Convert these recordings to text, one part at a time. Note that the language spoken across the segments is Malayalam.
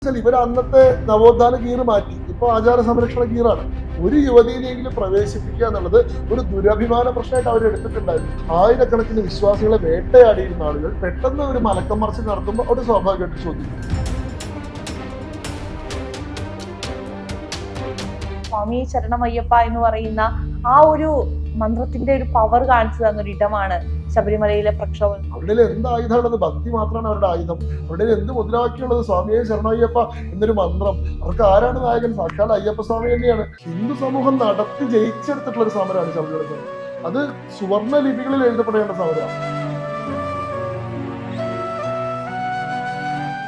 ഇവർ അന്നത്തെ നവോത്ഥാന ഗീർ മാറ്റി ഇപ്പൊ ആചാര സംരക്ഷണ ഗീറാണ്. ഒരു യുവതിയിലെങ്കിലും പ്രവേശിപ്പിക്കുക എന്നുള്ളത് ഒരു ദുരഭിമാന പ്രശ്നമായിട്ട് അവർ എടുത്തിട്ടുണ്ടായിരുന്നു. ആയിരക്കണക്കിന് വിശ്വാസികളെ വേട്ടയാടിയിരുന്ന ആളുകൾ പെട്ടെന്ന് ഒരു മലക്കം മറിച്ച് നടത്തുമ്പോൾ അവിടെ സ്വാഭാവികമായിട്ട് ചോദിക്കും. സ്വാമി ശരണമയ്യപ്പ എന്ന് പറയുന്ന ആ ഒരു മന്ത്രത്തിന്റെ ഒരു പവർ കാണിച്ചു തന്ന ഒരു ഇടമാണ് ശബരിമലയിലെ പ്രക്ഷോഭം. അവരുടെ എന്ത് ആയുധമുള്ളത്? ഭക്തി മാത്രമാണ് അവരുടെ ആയുധം. അവരുടെ എന്ത് മുദ്രാവാക്യമുള്ളത്? സ്വാമിയെ ശരണമയ്യപ്പ എന്നൊരു മന്ത്രം. അവർക്ക് ആരാണ് നായകൻ? സാക്ഷാൽ അയ്യപ്പ സ്വാമി തന്നെയാണ്. ഹിന്ദു സമൂഹം നടത്തി ജയിച്ചെടുത്തിട്ടുള്ള ഒരു സമരമാണ് ശബരിമല സമരം. അത് സുവർണ ലിപികളിൽ എഴുതപ്പെടേണ്ട സമരമാണ്.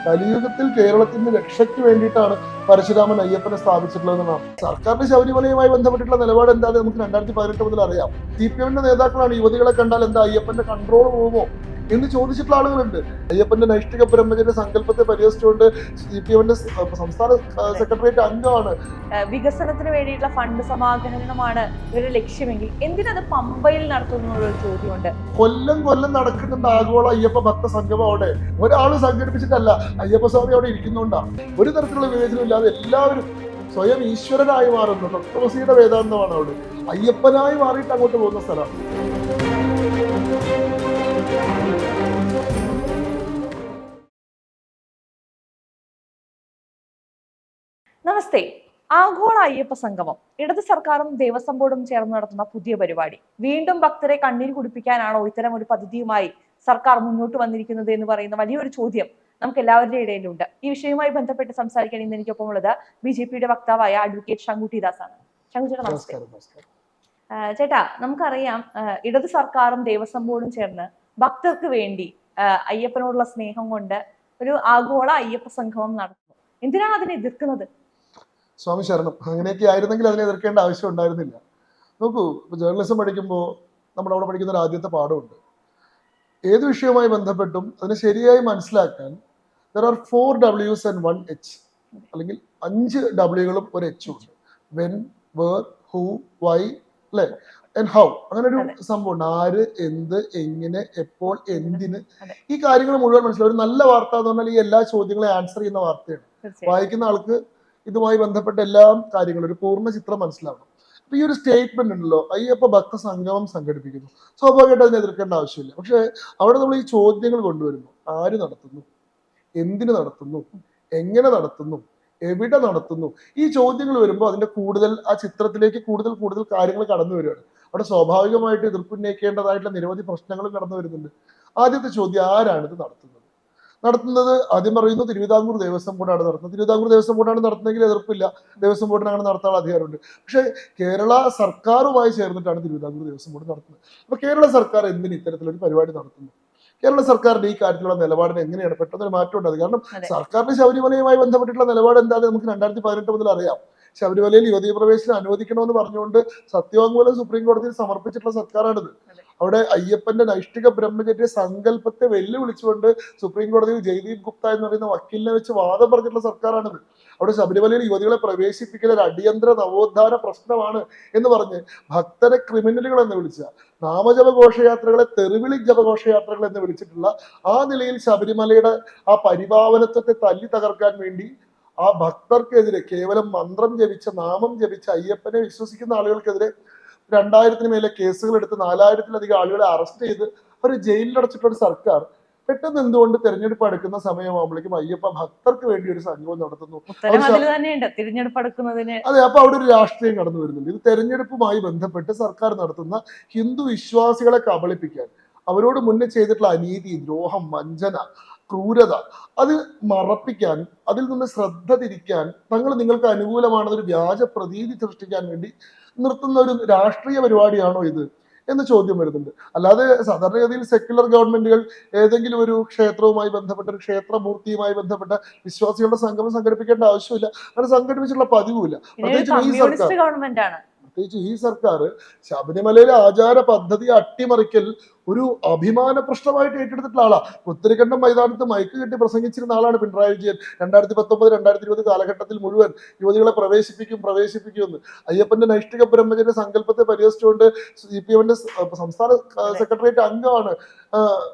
കലിയുഗത്തിൽ കേരളത്തിന്റെ രക്ഷയ്ക്ക് വേണ്ടിയിട്ടാണ് പരശുരാമൻ അയ്യപ്പനെ സ്ഥാപിച്ചിട്ടുള്ളതെന്നാണ്. സർക്കാരിന്റെ ശബരിമലയുമായി ബന്ധപ്പെട്ടിട്ടുള്ള നിലപാട് എന്തായാലും നമുക്ക് 2018 മുതൽ അറിയാം. CPM നേതാക്കളാണ് യുവതികളെ കണ്ടാൽ എന്താ അയ്യപ്പന്റെ കൺട്രോൾ പോകുമോ എന്ന് ചോദിച്ചിട്ടുള്ള ആളുകളുണ്ട്. അയ്യപ്പന്റെ നൈഷ്ഠിക ബ്രഹ്മചര്യ സങ്കല്പത്തെ പരിഹസിച്ചുകൊണ്ട് CPM സംസ്ഥാന സെക്രട്ടേറിയറ്റ് അംഗമാണ്. വികസനത്തിന് വേണ്ടിയിട്ടുള്ള ഫണ്ട് സമാഹരണമാണ് ഇവരുടെ ലക്ഷ്യമെങ്കിൽ എന്തിനത് പമ്പയിൽ നടത്തുന്നു ഒരു ചോദ്യമുണ്ട്. കൊല്ലം നടക്കുന്നുണ്ട് ആഗോള അയ്യപ്പ ഭക്ത സംഗമം. അവിടെ ഒരാള് സംഘടിപ്പിച്ചിട്ടല്ല, അയ്യപ്പ സ്വാമി അവിടെ ഇരിക്കുന്നുണ്ടാണ്. ഒരു തരത്തിലുള്ള വിവേചനം ഇല്ലാതെ എല്ലാവരും സ്വയം ഈശ്വരനായി മാറുന്നു. തത്വമസിയുടെ വേദാന്തമാണ് അവിടെ. അയ്യപ്പനായി മാറിയിട്ട് അങ്ങോട്ട് പോകുന്ന സ്ഥലമാണ്. നമസ്തേ. ആഗോള അയ്യപ്പ സംഗമം ഇടത് സർക്കാരും ദേവസ്വം ബോർഡും ചേർന്ന് നടത്തുന്ന പുതിയ പരിപാടി. വീണ്ടും ഭക്തരെ കണ്ണീർ കുടിപ്പിക്കാനാണോ ഇത്തരം ഒരു പദ്ധതിയുമായി സർക്കാർ മുന്നോട്ട് വന്നിരിക്കുന്നത് എന്ന് പറയുന്ന വലിയൊരു ചോദ്യം നമുക്ക് എല്ലാവരുടെ ഇടയിലുണ്ട്. ഈ വിഷയവുമായി ബന്ധപ്പെട്ട് സംസാരിക്കാൻ ഇന്ന് എനിക്കൊപ്പം ഉള്ളത് BJPയുടെ വക്താവായ അഡ്വക്കേറ്റ് ശങ്കുട്ടി ദാസ് ആണ്. ശങ്കുചേട്ടാ നമസ്തേ. ചേട്ടാ, നമുക്കറിയാം ഇടത് സർക്കാരും ദേവസ്വം ബോർഡും ചേർന്ന് ഭക്തർക്ക് വേണ്ടി അയ്യപ്പനോടുള്ള സ്നേഹം കൊണ്ട് ഒരു ആഗോള അയ്യപ്പ സംഗമം നടത്തുന്നു. എന്തിനാണ് അതിനെ എതിർക്കുന്നത്? സ്വാമി ശരണം. അങ്ങനെയൊക്കെ ആയിരുന്നെങ്കിൽ അതിനെ എതിർക്കേണ്ട ആവശ്യം ഉണ്ടായിരുന്നില്ല. നോക്കൂ, ഇപ്പൊ ജേർണലിസം പഠിക്കുമ്പോൾ നമ്മുടെ അവിടെ പഠിക്കുന്ന ഒരു ആദ്യത്തെ പാഠമുണ്ട്. ഏത് വിഷയവുമായി ബന്ധപ്പെട്ടും അതിനെ ശരിയായി മനസ്സിലാക്കാൻ there are 4 W's and 1 H, അല്ലെങ്കിൽ 5 W'കളും ഒരു H ഉണ്ട്. വെൻ, വേർ, ഹൂ, വൈ, അല്ലെ, ആൻഡ് ഹൗ. അങ്ങനെ ഒരു സംഭവമുണ്ട്. ആര്, എന്ത്, എങ്ങനെ, എപ്പോൾ, എന്തിന്. ഈ കാര്യങ്ങൾ മുഴുവൻ മനസ്സിലാവും. ഒരു നല്ല വാർത്ത എന്ന് പറഞ്ഞാൽ ഈ എല്ലാ ചോദ്യങ്ങളെ ആൻസർ ചെയ്യുന്ന വാർത്തയാണ്. വായിക്കുന്ന ആൾക്ക് ഇതുമായി ബന്ധപ്പെട്ട എല്ലാ കാര്യങ്ങളും ഒരു പൂർണ്ണ ചിത്രം മനസ്സിലാവണം. അപ്പൊ ഈ ഒരു സ്റ്റേറ്റ്മെന്റ് ഉണ്ടല്ലോ, അയ്യപ്പ ഭക്ത സംഗമം സംഘടിപ്പിക്കുന്നു, സ്വാഭാവികമായിട്ട് അതിനെ എതിർക്കേണ്ട ആവശ്യമില്ല. പക്ഷെ അവിടെ നമ്മൾ ഈ ചോദ്യങ്ങൾ കൊണ്ടുവരുന്നു. ആര് നടത്തുന്നു, എന്തിന് നടത്തുന്നു, എങ്ങനെ നടത്തുന്നു, എവിടെ നടത്തുന്നു, ഈ ചോദ്യങ്ങൾ വരുമ്പോൾ അതിന്റെ കൂടുതൽ ആ ചിത്രത്തിലേക്ക് കൂടുതൽ കാര്യങ്ങൾ കടന്നു വരികയാണ്. അവിടെ സ്വാഭാവികമായിട്ട് എതിർപ്പുന്നയിക്കേണ്ടതായിട്ടുള്ള നിരവധി പ്രശ്നങ്ങളും കടന്നു വരുന്നുണ്ട്. ആദ്യത്തെ ചോദ്യം, ആരാണിത് നടത്തുന്നത്? ആദ്യം പറയുന്നു തിരുവിതാംകൂർ ദേവസ്വം ബോർഡാണ് നടത്തുന്നത്. തിരുവിതാംകൂർ ദേവസ്വം ബോർഡാണ് നടത്തുന്നതെങ്കിൽ എതിർപ്പില്ല. ദേവസ്വം ബോർഡിന് അങ്ങനെ നടത്താനുള്ള അധികാരമുണ്ട്. പക്ഷേ കേരള സർക്കാരുമായി ചേർന്നിട്ടാണ് തിരുവിതാംകൂർ ദേവസ്വം ബോർഡ് നടത്തുന്നത്. അപ്പൊ കേരള സർക്കാർ എന്തിന് ഇത്തരത്തിലൊരു പരിപാടി നടത്തുന്നു? കേരള സർക്കാരിന്റെ ഈ കാര്യത്തിലുള്ള നിലപാടിന് എങ്ങനെയാണ് പെട്ടെന്നൊരു മാറ്റം ഉണ്ടാകുന്നത്? കാരണം സർക്കാരിന്റെ ശബരിമലയുമായി ബന്ധപ്പെട്ടിട്ടുള്ള നിലപാട് എന്താണെന്ന് നമുക്ക് 2018 മുതൽ അറിയാം. ശബരിമലയിൽ യുവതീ പ്രവേശനം അനുവദിക്കണമെന്ന് പറഞ്ഞുകൊണ്ട് സത്യവാങ്മൂലം സുപ്രീം കോടതിയിൽ സമർപ്പിച്ചിട്ടുള്ള സർക്കാരാണിത്. അവിടെ അയ്യപ്പന്റെ നൈഷ്ഠിക ബ്രഹ്മചര്യ സങ്കല്പത്തെ വെല്ലുവിളിച്ചുകൊണ്ട് സുപ്രീം കോടതിയിൽ ജയ്ദീപ് ഗുപ്ത എന്ന് പറയുന്ന വക്കീലിനെ വെച്ച് വാദം പറഞ്ഞിട്ടുള്ള സർക്കാരാണിത്. അവിടെ ശബരിമലയിൽ യുവതികളെ പ്രവേശിപ്പിക്കൽ ഒരു അടിയന്തര നവോത്ഥാന പ്രശ്നമാണ് എന്ന് പറഞ്ഞ് ഭക്തരെ ക്രിമിനലുകൾ എന്ന് വിളിച്ച, നാമജപ ഘോഷയാത്രകളെ തെറിവിളി ജപഘോഷയാത്രകൾ എന്ന് വിളിച്ചിട്ടുള്ള ആ നിലയിൽ ശബരിമലയുടെ ആ പരിപാവനത്വത്തെ തല്ലി തകർക്കാൻ വേണ്ടി ആ ഭക്തർക്കെതിരെ കേവലം മന്ത്രം ജപിച്ച, നാമം ജപിച്ച അയ്യപ്പനെ വിശ്വസിക്കുന്ന ആളുകൾക്കെതിരെ 2000-ന് മേലെ കേസുകൾ എടുത്ത് 4000-ലധികം ആളുകളെ അറസ്റ്റ് ചെയ്ത് അവർ ജയിലിലടച്ചിട്ടൊരു സർക്കാർ പെട്ടെന്ന് എന്തുകൊണ്ട് തെരഞ്ഞെടുപ്പ് അടുക്കുന്ന സമയമാകുമ്പോഴേക്കും അയ്യപ്പ ഭക്തർക്ക് വേണ്ടി ഒരു സംഗമം നടത്തുന്നു? അതെ, അപ്പൊ അവിടെ ഒരു രാഷ്ട്രീയം കടന്നു വരുന്നുണ്ട്. ഇത് തെരഞ്ഞെടുപ്പുമായി ബന്ധപ്പെട്ട് സർക്കാർ നടത്തുന്ന ഹിന്ദു വിശ്വാസികളെ കബളിപ്പിക്കാൻ, അവരോട് മുന്നേ ചെയ്തിട്ടുള്ള അനീതി, ദ്രോഹം, വഞ്ചന, ക്രൂരത അത് മറപ്പിക്കാൻ, അതിൽ നിന്ന് ശ്രദ്ധ തിരിക്കാൻ, നിങ്ങൾക്ക് അനുകൂലമാണെന്നൊരു വ്യാജ പ്രതീതി സൃഷ്ടിക്കാൻ വേണ്ടി നിർത്തുന്ന ഒരു രാഷ്ട്രീയ പരിപാടിയാണോ ഇത് എന്ന് ചോദ്യം വരുന്നുണ്ട്. അല്ലാതെ സാധാരണഗതിയിൽ സെക്യുലർ ഗവൺമെന്റുകൾ ഏതെങ്കിലും ഒരു ക്ഷേത്രവുമായി ബന്ധപ്പെട്ട, ഒരു ക്ഷേത്രമൂർത്തിയുമായി ബന്ധപ്പെട്ട വിശ്വാസികളുടെ സംഗമം സംഘടിപ്പിക്കേണ്ട ആവശ്യമില്ല. അങ്ങനെ സംഘടിപ്പിച്ചിട്ടുള്ള പതിവുമില്ല. പ്രത്യേകിച്ച് ഈ സർക്കാർ പ്രത്യേകിച്ച് ഈ സർക്കാർ ശബരിമലയിലെ ആചാര പദ്ധതി അട്ടിമറിക്കൽ ഒരു അഭിമാന പ്രശ്നമായിട്ട് ഏറ്റെടുത്തിട്ടുള്ള ആളാ. പുത്തരിക്കണ്ടം മൈതാനത്ത് മൈക്ക് കെട്ടി പ്രസംഗിച്ചിരുന്ന ആളാണ് പിണറായി വിജയൻ. 2019, 2020 കാലഘട്ടത്തിൽ മുഴുവൻ യുവതികളെ പ്രവേശിപ്പിക്കും എന്ന്. അയ്യപ്പന്റെ നൈഷ്ഠിക ബ്രഹ്മചര്യ സങ്കല്പത്തെ പരിഹസിച്ചുകൊണ്ട് CPM സംസ്ഥാന സെക്രട്ടേറിയറ്റ് അംഗമാണ്.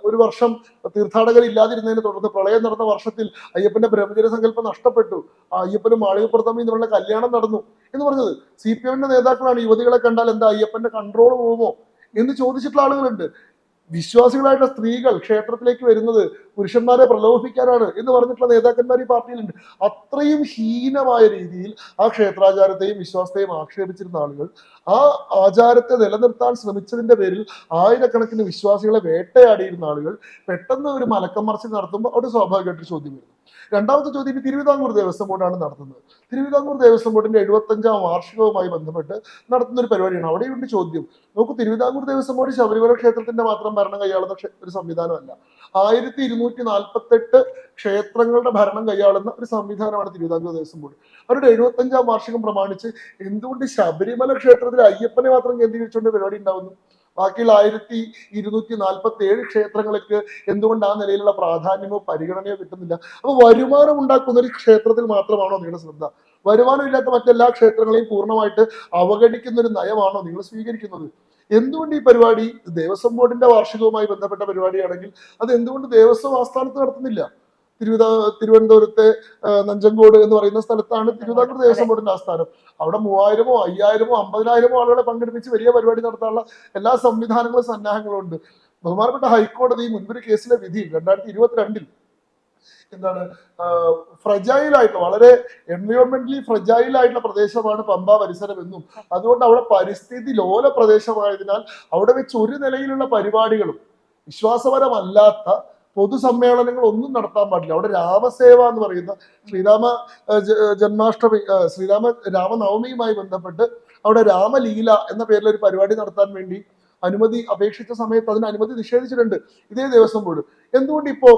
ഒരു വർഷം തീർത്ഥാടകർ ഇല്ലാതിരുന്നതിനെ തുടർന്ന് പ്രളയം നടന്ന വർഷത്തിൽ അയ്യപ്പന്റെ ബ്രഹ്മചര്യ സങ്കല്പം നഷ്ടപ്പെട്ടു. അയ്യപ്പനും മാളികപ്പുറത്തമ്മയും തമ്മിലുള്ള കല്യാണം നടന്നു എന്ന് പറഞ്ഞത്. CPM നേതാക്കളാണ് യുവതികളെ കണ്ടാൽ എന്താ അയ്യപ്പന്റെ കൺട്രോൾ പോകുമോ എന്ന് ചോദിച്ചിട്ടുള്ള ആളുകളുണ്ട്. വിശ്വാസികളായിട്ടുള്ള സ്ത്രീകൾ ക്ഷേത്രത്തിലേക്ക് വരുന്നത് പുരുഷന്മാരെ പ്രലോഭിപ്പിക്കാനാണ് എന്ന് പറഞ്ഞിട്ടുള്ള നേതാക്കന്മാർ ഈ പാർട്ടിയിലുണ്ട്. അത്രയും ഹീനമായ രീതിയിൽ ആ ക്ഷേത്രാചാരത്തെയും വിശ്വാസത്തെയും ആക്ഷേപിച്ചിരുന്ന ആളുകൾ ആ ആചാരത്തെ നിലനിർത്താൻ ശ്രമിച്ചതിന്റെ പേരിൽ ആയിരക്കണക്കിന് വിശ്വാസികളെ വേട്ടയാടിയിരുന്ന ആളുകൾ പെട്ടെന്ന് ഒരു മലക്കം മറിച്ചിൽ നടത്തുമ്പോൾ അവിടെ സ്വാഭാവികമായിട്ട് ചോദ്യം വരുന്നു. രണ്ടാമത്തെ ചോദ്യം തിരുവിതാംകൂർ ദേവസ്വം ബോർഡാണ് നടത്തുന്നത്. തിരുവിതാംകൂർ ദേവസ്വം ബോർഡിന്റെ 75ാം വാർഷികവുമായി ബന്ധപ്പെട്ട് നടത്തുന്ന ഒരു പരിപാടിയാണ്. അവിടെയുണ്ട് ചോദ്യം. നോക്കൂ, തിരുവിതാംകൂർ ദേവസ്വം ബോർഡ് ശബരിമല ക്ഷേത്രത്തിന്റെ മാത്രം ഭരണം കൈയാളുന്ന ഒരു സംവിധാനമല്ല. 1248 ക്ഷേത്രങ്ങളുടെ ഭരണം കൈയാളുന്ന ഒരു സംവിധാനമാണ് തിരുവിതാംകൂർ ദേവസ്വം ബോർഡ്. അവരുടെ 75ാം വാർഷികം പ്രമാണിച്ച് എന്തുകൊണ്ട് ശബരിമല ക്ഷേത്രത്തിൽ അയ്യപ്പനെ മാത്രം കേന്ദ്രീകരിച്ചുകൊണ്ട് പരിപാടി ഉണ്ടാവുന്നു? ബാക്കിയുള്ള 1247 ക്ഷേത്രങ്ങൾക്ക് എന്തുകൊണ്ട് ആ നിലയിലുള്ള പ്രാധാന്യമോ പരിഗണനയോ കിട്ടുന്നില്ല? അപ്പൊ വരുമാനം ഉണ്ടാക്കുന്ന ഒരു ക്ഷേത്രത്തിൽ മാത്രമാണോ നിങ്ങളുടെ ശ്രദ്ധ? വരുമാനമില്ലാത്ത മറ്റെല്ലാ ക്ഷേത്രങ്ങളെയും പൂർണ്ണമായിട്ട് അവഗണിക്കുന്ന ഒരു നയമാണോ നിങ്ങൾ സ്വീകരിക്കുന്നത്? എന്തുകൊണ്ട് ഈ പരിപാടി ദേവസ്വം ബോർഡിന്റെ വാർഷികവുമായി ബന്ധപ്പെട്ട പരിപാടിയാണെങ്കിൽ അത് എന്തുകൊണ്ട് ദേവസ്വം ആസ്ഥാനത്ത് നടത്തുന്നില്ല? തിരുവനന്തപുരത്തെ നഞ്ചങ്കോട് എന്ന് പറയുന്ന സ്ഥലത്താണ് തിരുവിതാംകൂർ ദേവസ്വം ബോർഡിന്റെ ആസ്ഥാനം. അവിടെ 3000-ഓ 5000-ഓ 50,000-ഓ ആളുകളെ പങ്കെടുപ്പിച്ച് വലിയ പരിപാടി നടത്താനുള്ള എല്ലാ സംവിധാനങ്ങളും സന്നാഹങ്ങളും ഉണ്ട്. ബഹുമാനപ്പെട്ട ഹൈക്കോടതി മുൻപൊരു കേസിലെ വിധി 2022 എന്താണ് ഫ്രജൈൽ ആയിട്ടുള്ള വളരെ എൻവയോൺമെന്റലി ഫ്രജൈൽ ആയിട്ടുള്ള പ്രദേശമാണ് പമ്പ പരിസരം എന്നും അതുകൊണ്ട് അവിടെ പരിസ്ഥിതി ലോല പ്രദേശമായതിനാൽ അവിടെ വെച്ച് ഒരു നിലയിലുള്ള പരിപാടികളും വിശ്വാസപരമല്ലാത്ത പൊതുസമ്മേളനങ്ങൾ ഒന്നും നടത്താൻ പാടില്ല. അവിടെ രാമസേവ എന്ന് പറയുന്ന രാമനവമിയുമായി ബന്ധപ്പെട്ട് അവിടെ രാമലീല എന്ന പേരിൽ ഒരു പരിപാടി നടത്താൻ വേണ്ടി അനുമതി അപേക്ഷിച്ച സമയത്ത് അതിന് അനുമതി നിഷേധിച്ചിട്ടുണ്ട് ഇതേ ദേവസ്വം ബോർഡ്. എന്തുകൊണ്ട് ഇപ്പോ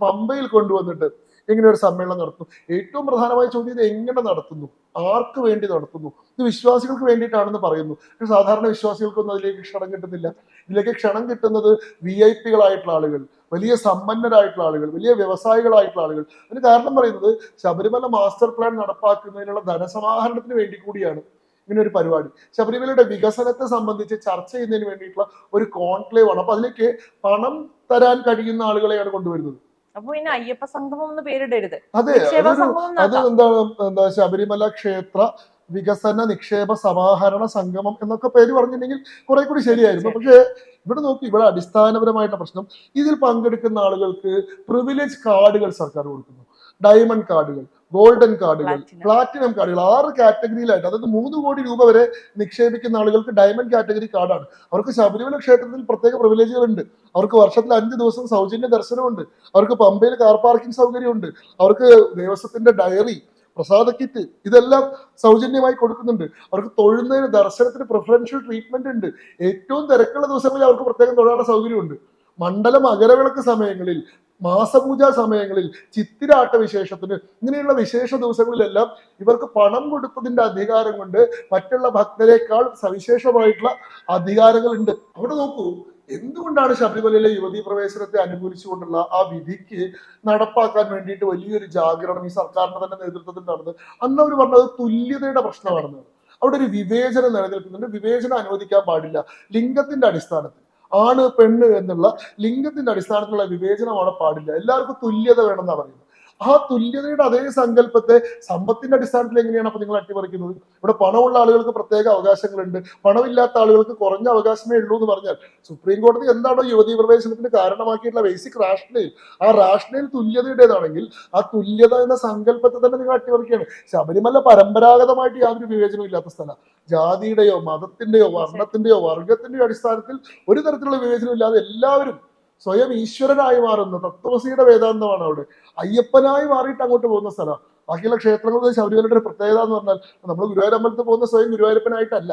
പമ്പയിൽ കൊണ്ടുവന്നിട്ട് ഇങ്ങനെ ഒരു സമ്മേളനം നടത്തുന്നു? ഏറ്റവും പ്രധാനമായ ചോദ്യം ഇത് എങ്ങനെ നടത്തുന്നു, ആർക്ക് വേണ്ടി നടത്തുന്നു? ഇത് വിശ്വാസികൾക്ക് വേണ്ടിയിട്ടാണെന്ന് പറയുന്നു. സാധാരണ വിശ്വാസികൾക്കൊന്നും അതിലേക്ക് ക്ഷണം കിട്ടുന്നില്ല. ഇതിലേക്ക് ക്ഷണം കിട്ടുന്നത് VIP-കളായിട്ടുള്ള ആളുകൾ, വലിയ സമ്പന്നരായിട്ടുള്ള ആളുകൾ, വലിയ വ്യവസായികളായിട്ടുള്ള ആളുകൾ. അതിന് കാരണം പറയുന്നത് ശബരിമല മാസ്റ്റർ പ്ലാൻ നടപ്പാക്കുന്നതിനുള്ള ധനസമാഹരണത്തിന് വേണ്ടി കൂടിയാണ് ഇങ്ങനെ ഒരു പരിപാടി. ശബരിമലയുടെ വികസനത്തെ സംബന്ധിച്ച് ചർച്ച ചെയ്യുന്നതിന് വേണ്ടിയിട്ടുള്ള ഒരു കോൺക്ലേവ് ആണ്. അപ്പൊ അതിലേക്ക് പണം തരാൻ കഴിയുന്ന ആളുകളെയാണ് കൊണ്ടുവരുന്നത്. അപ്പൊ ഇനി അയ്യപ്പ സംഗമം എന്ന് പേരിടരുത്. അതെ, അത് എന്താ ശബരിമല ക്ഷേത്ര വികസന നിക്ഷേപ സമാഹരണ സംഗമം എന്നൊക്കെ പേര് പറഞ്ഞിട്ടുണ്ടെങ്കിൽ കുറെ കൂടി ശരിയായിരുന്നു. പക്ഷേ ഇവിടെ നോക്കി, ഇവിടെ അടിസ്ഥാനപരമായിട്ടുള്ള പ്രശ്നം ഇതിൽ പങ്കെടുക്കുന്ന ആളുകൾക്ക് പ്രിവിലേജ് കാർഡുകൾ സർക്കാർ കൊടുക്കുന്നു. ഡയമണ്ട് കാർഡുകൾ, ഗോൾഡൻ കാർഡുകൾ, പ്ലാറ്റിനം കാർഡുകൾ, 6 കാറ്റഗറിയിലായിട്ട്, അതായത് 3 കോടി രൂപ വരെ നിക്ഷേപിക്കുന്ന ആളുകൾക്ക് ഡയമണ്ട് കാറ്റഗറി കാർഡാണ്. അവർക്ക് ശബരിമല ക്ഷേത്രത്തിൽ പ്രത്യേക പ്രിവിലേജുകൾ ഉണ്ട്. അവർക്ക് വർഷത്തിൽ 5 ദിവസം സൗജന്യ ദർശനമുണ്ട്. അവർക്ക് പമ്പയിൽ കാർ പാർക്കിംഗ് സൗകര്യമുണ്ട്. അവർക്ക് ദേവസ്വത്തിന്റെ ഡയറി, പ്രസാദ കിറ്റ് ഇതെല്ലാം സൗജന്യമായി കൊടുക്കുന്നുണ്ട്. അവർക്ക് തൊഴുന്നതിന്, ദർശനത്തിന് പ്രിഫറൻഷ്യൽ ട്രീറ്റ്മെന്റ് ഉണ്ട്. ഏറ്റവും തിരക്കുള്ള ദിവസങ്ങളിൽ അവർക്ക് പ്രത്യേകം തൊഴാനുള്ള സൗകര്യമുണ്ട്. മണ്ഡല മകരവിളക്ക് സമയങ്ങളിൽ, മാസപൂജാ സമയങ്ങളിൽ, ചിത്തിരാട്ട വിശേഷത്തിന്, ഇങ്ങനെയുള്ള വിശേഷ ദിവസങ്ങളിലെല്ലാം ഇവർക്ക് പണം കൊടുത്തതിന്റെ അധികാരം കൊണ്ട് മറ്റുള്ള ഭക്തരെക്കാൾ സവിശേഷമായിട്ടുള്ള അധികാരങ്ങൾ ഉണ്ട്. അവിടെ നോക്കൂ, എന്തുകൊണ്ടാണ് ശബരിമലയിലെ യുവതീ പ്രവേശനത്തെ അനുകൂലിച്ചുകൊണ്ടുള്ള ആ വിധിക്ക് നടപ്പാക്കാൻ വേണ്ടിയിട്ട് വലിയൊരു ജാഗരണം ഈ സർക്കാരിന്റെ തന്നെ നേതൃത്വത്തിൽ നടന്നത്? അന്ന് അവർ പറഞ്ഞത് തുല്യതയുടെ പ്രശ്നമാണെന്ന്. അവിടെ ഒരു വിവേചനം നിലനിൽക്കുന്നുണ്ട്. വിവേചനം അനുവദിക്കാൻ പാടില്ല. ലിംഗത്തിന്റെ അടിസ്ഥാനത്തിൽ, ആണ് പെണ്ണ് എന്നുള്ള ലിംഗത്തിന്റെ അടിസ്ഥാനത്തിലുള്ള വിവേചനം അവിടെ പാടില്ല. എല്ലാവർക്കും തുല്യത വേണമെന്നാണ് പറയുന്നത്. ആ തുല്യതയുടെ അതേ സങ്കല്പത്തെ സമ്പത്തിന്റെ അടിസ്ഥാനത്തിൽ എങ്ങനെയാണ് അപ്പൊ നിങ്ങൾ അട്ടിമറിക്കുന്നത്? ഇവിടെ പണമുള്ള ആളുകൾക്ക് പ്രത്യേക അവകാശങ്ങളുണ്ട്, പണമില്ലാത്ത ആളുകൾക്ക് കുറഞ്ഞ അവകാശമേ ഉള്ളൂ എന്ന് പറഞ്ഞാൽ സുപ്രീം കോടതി എന്താണോ യുവതീ പ്രവേശനത്തിന് കാരണമാക്കിയിട്ടുള്ള ബേസിക് റാഷണൽ, ആ റാഷണൽ തുല്യതയുടേതാണെങ്കിൽ ആ തുല്യത എന്ന സങ്കല്പത്തെ തന്നെ നിങ്ങൾ അട്ടിമറിക്കുകയാണ്. ശബരിമല പരമ്പരാഗതമായിട്ട് യാതൊരു വിവേചനവും ഇല്ലാത്ത സ്ഥലം. ജാതിയുടെയോ മതത്തിന്റെയോ വർണ്ണത്തിന്റെയോ വർഗത്തിന്റെയോ അടിസ്ഥാനത്തിൽ ഒരു തരത്തിലുള്ള വിവേചനം ഇല്ലാതെ എല്ലാവരും സ്വയം ഈശ്വരനായി മാറുന്ന തത്വമസിയുടെ വേദാന്തമാണ് അവിടെ. അയ്യപ്പനായി മാറിയിട്ട് അങ്ങോട്ട് പോകുന്ന സ്ഥലം. ബാക്കിയുള്ള ക്ഷേത്രങ്ങളിൽ ശബരിമലയുടെ ഒരു പ്രത്യേകത എന്ന് പറഞ്ഞാൽ നമ്മൾ ഗുരുവായൂർ അമ്പലത്തിൽ പോകുന്ന സ്വയം ഗുരുവായൂരപ്പനായിട്ടല്ല,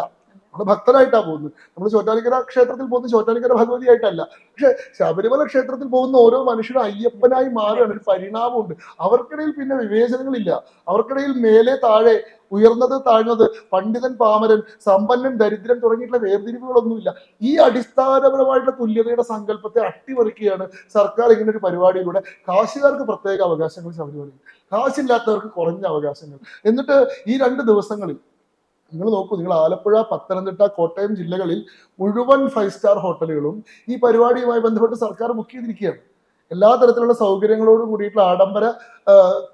നമ്മൾ ഭക്തരായിട്ടാണ് പോകുന്നത്. നമ്മൾ ചോറ്റാനിക്കര ക്ഷേത്രത്തിൽ പോകുന്നത് ചോറ്റാനിക്കര ഭഗവതിയായിട്ടല്ല. പക്ഷെ ശബരിമല ക്ഷേത്രത്തിൽ പോകുന്ന ഓരോ മനുഷ്യരും അയ്യപ്പനായി മാറുകയാണ്. ഒരു പരിണാമമുണ്ട്. അവർക്കിടയിൽ പിന്നെ വിവേചനങ്ങളില്ല. അവർക്കിടയിൽ മേലെ താഴെ, ഉയർന്നത് താഴ്ന്നത്, പണ്ഡിതൻ പാമരൻ, സമ്പന്നൻ ദരിദ്രൻ തുടങ്ങിയിട്ടുള്ള വേർതിരിവുകളൊന്നുമില്ല. ഈ അടിസ്ഥാനപരമായിട്ടുള്ള തുല്യതയുടെ സങ്കല്പത്തെ അട്ടിമറിക്കുകയാണ് സർക്കാർ ഇങ്ങനെ ഒരു പരിപാടിയിലൂടെ. കാശുകാർക്ക് പ്രത്യേക അവകാശങ്ങൾ ശബരിമലയിൽ, കാശില്ലാത്തവർക്ക് കുറഞ്ഞ അവകാശങ്ങൾ. എന്നിട്ട് ഈ 2 ദിവസങ്ങളിൽ നിങ്ങൾ നോക്കൂ, നിങ്ങൾ ആലപ്പുഴ, പത്തനംതിട്ട, കോട്ടയം ജില്ലകളിൽ മുഴുവൻ 5 സ്റ്റാർ ഹോട്ടലുകളും ഈ പരിപാടിയുമായി ബന്ധപ്പെട്ട് സർക്കാർ ബുക്ക് ചെയ്തിരിക്കുകയാണ്. എല്ലാ തരത്തിലുള്ള സൗകര്യങ്ങളോട് കൂടിയിട്ടുള്ള ആഡംബര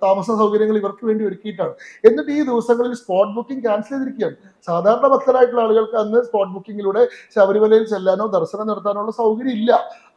താമസ സൗകര്യങ്ങൾ ഇവർക്ക് വേണ്ടി ഒരുക്കിയിട്ടാണ്. എന്നിട്ട് ഈ ദിവസങ്ങളിൽ സ്പോട്ട് ബുക്കിംഗ് ക്യാൻസൽ ചെയ്തിരിക്കുകയാണ്. സാധാരണ ഭക്തരായിട്ടുള്ള ആളുകൾക്ക് അന്ന് സ്പോട്ട് ബുക്കിങ്ങിലൂടെ ശബരിമലയിൽ ചെല്ലാനോ ദർശനം നടത്താനോ ഉള്ള സൗകര്യം ഇല്ല.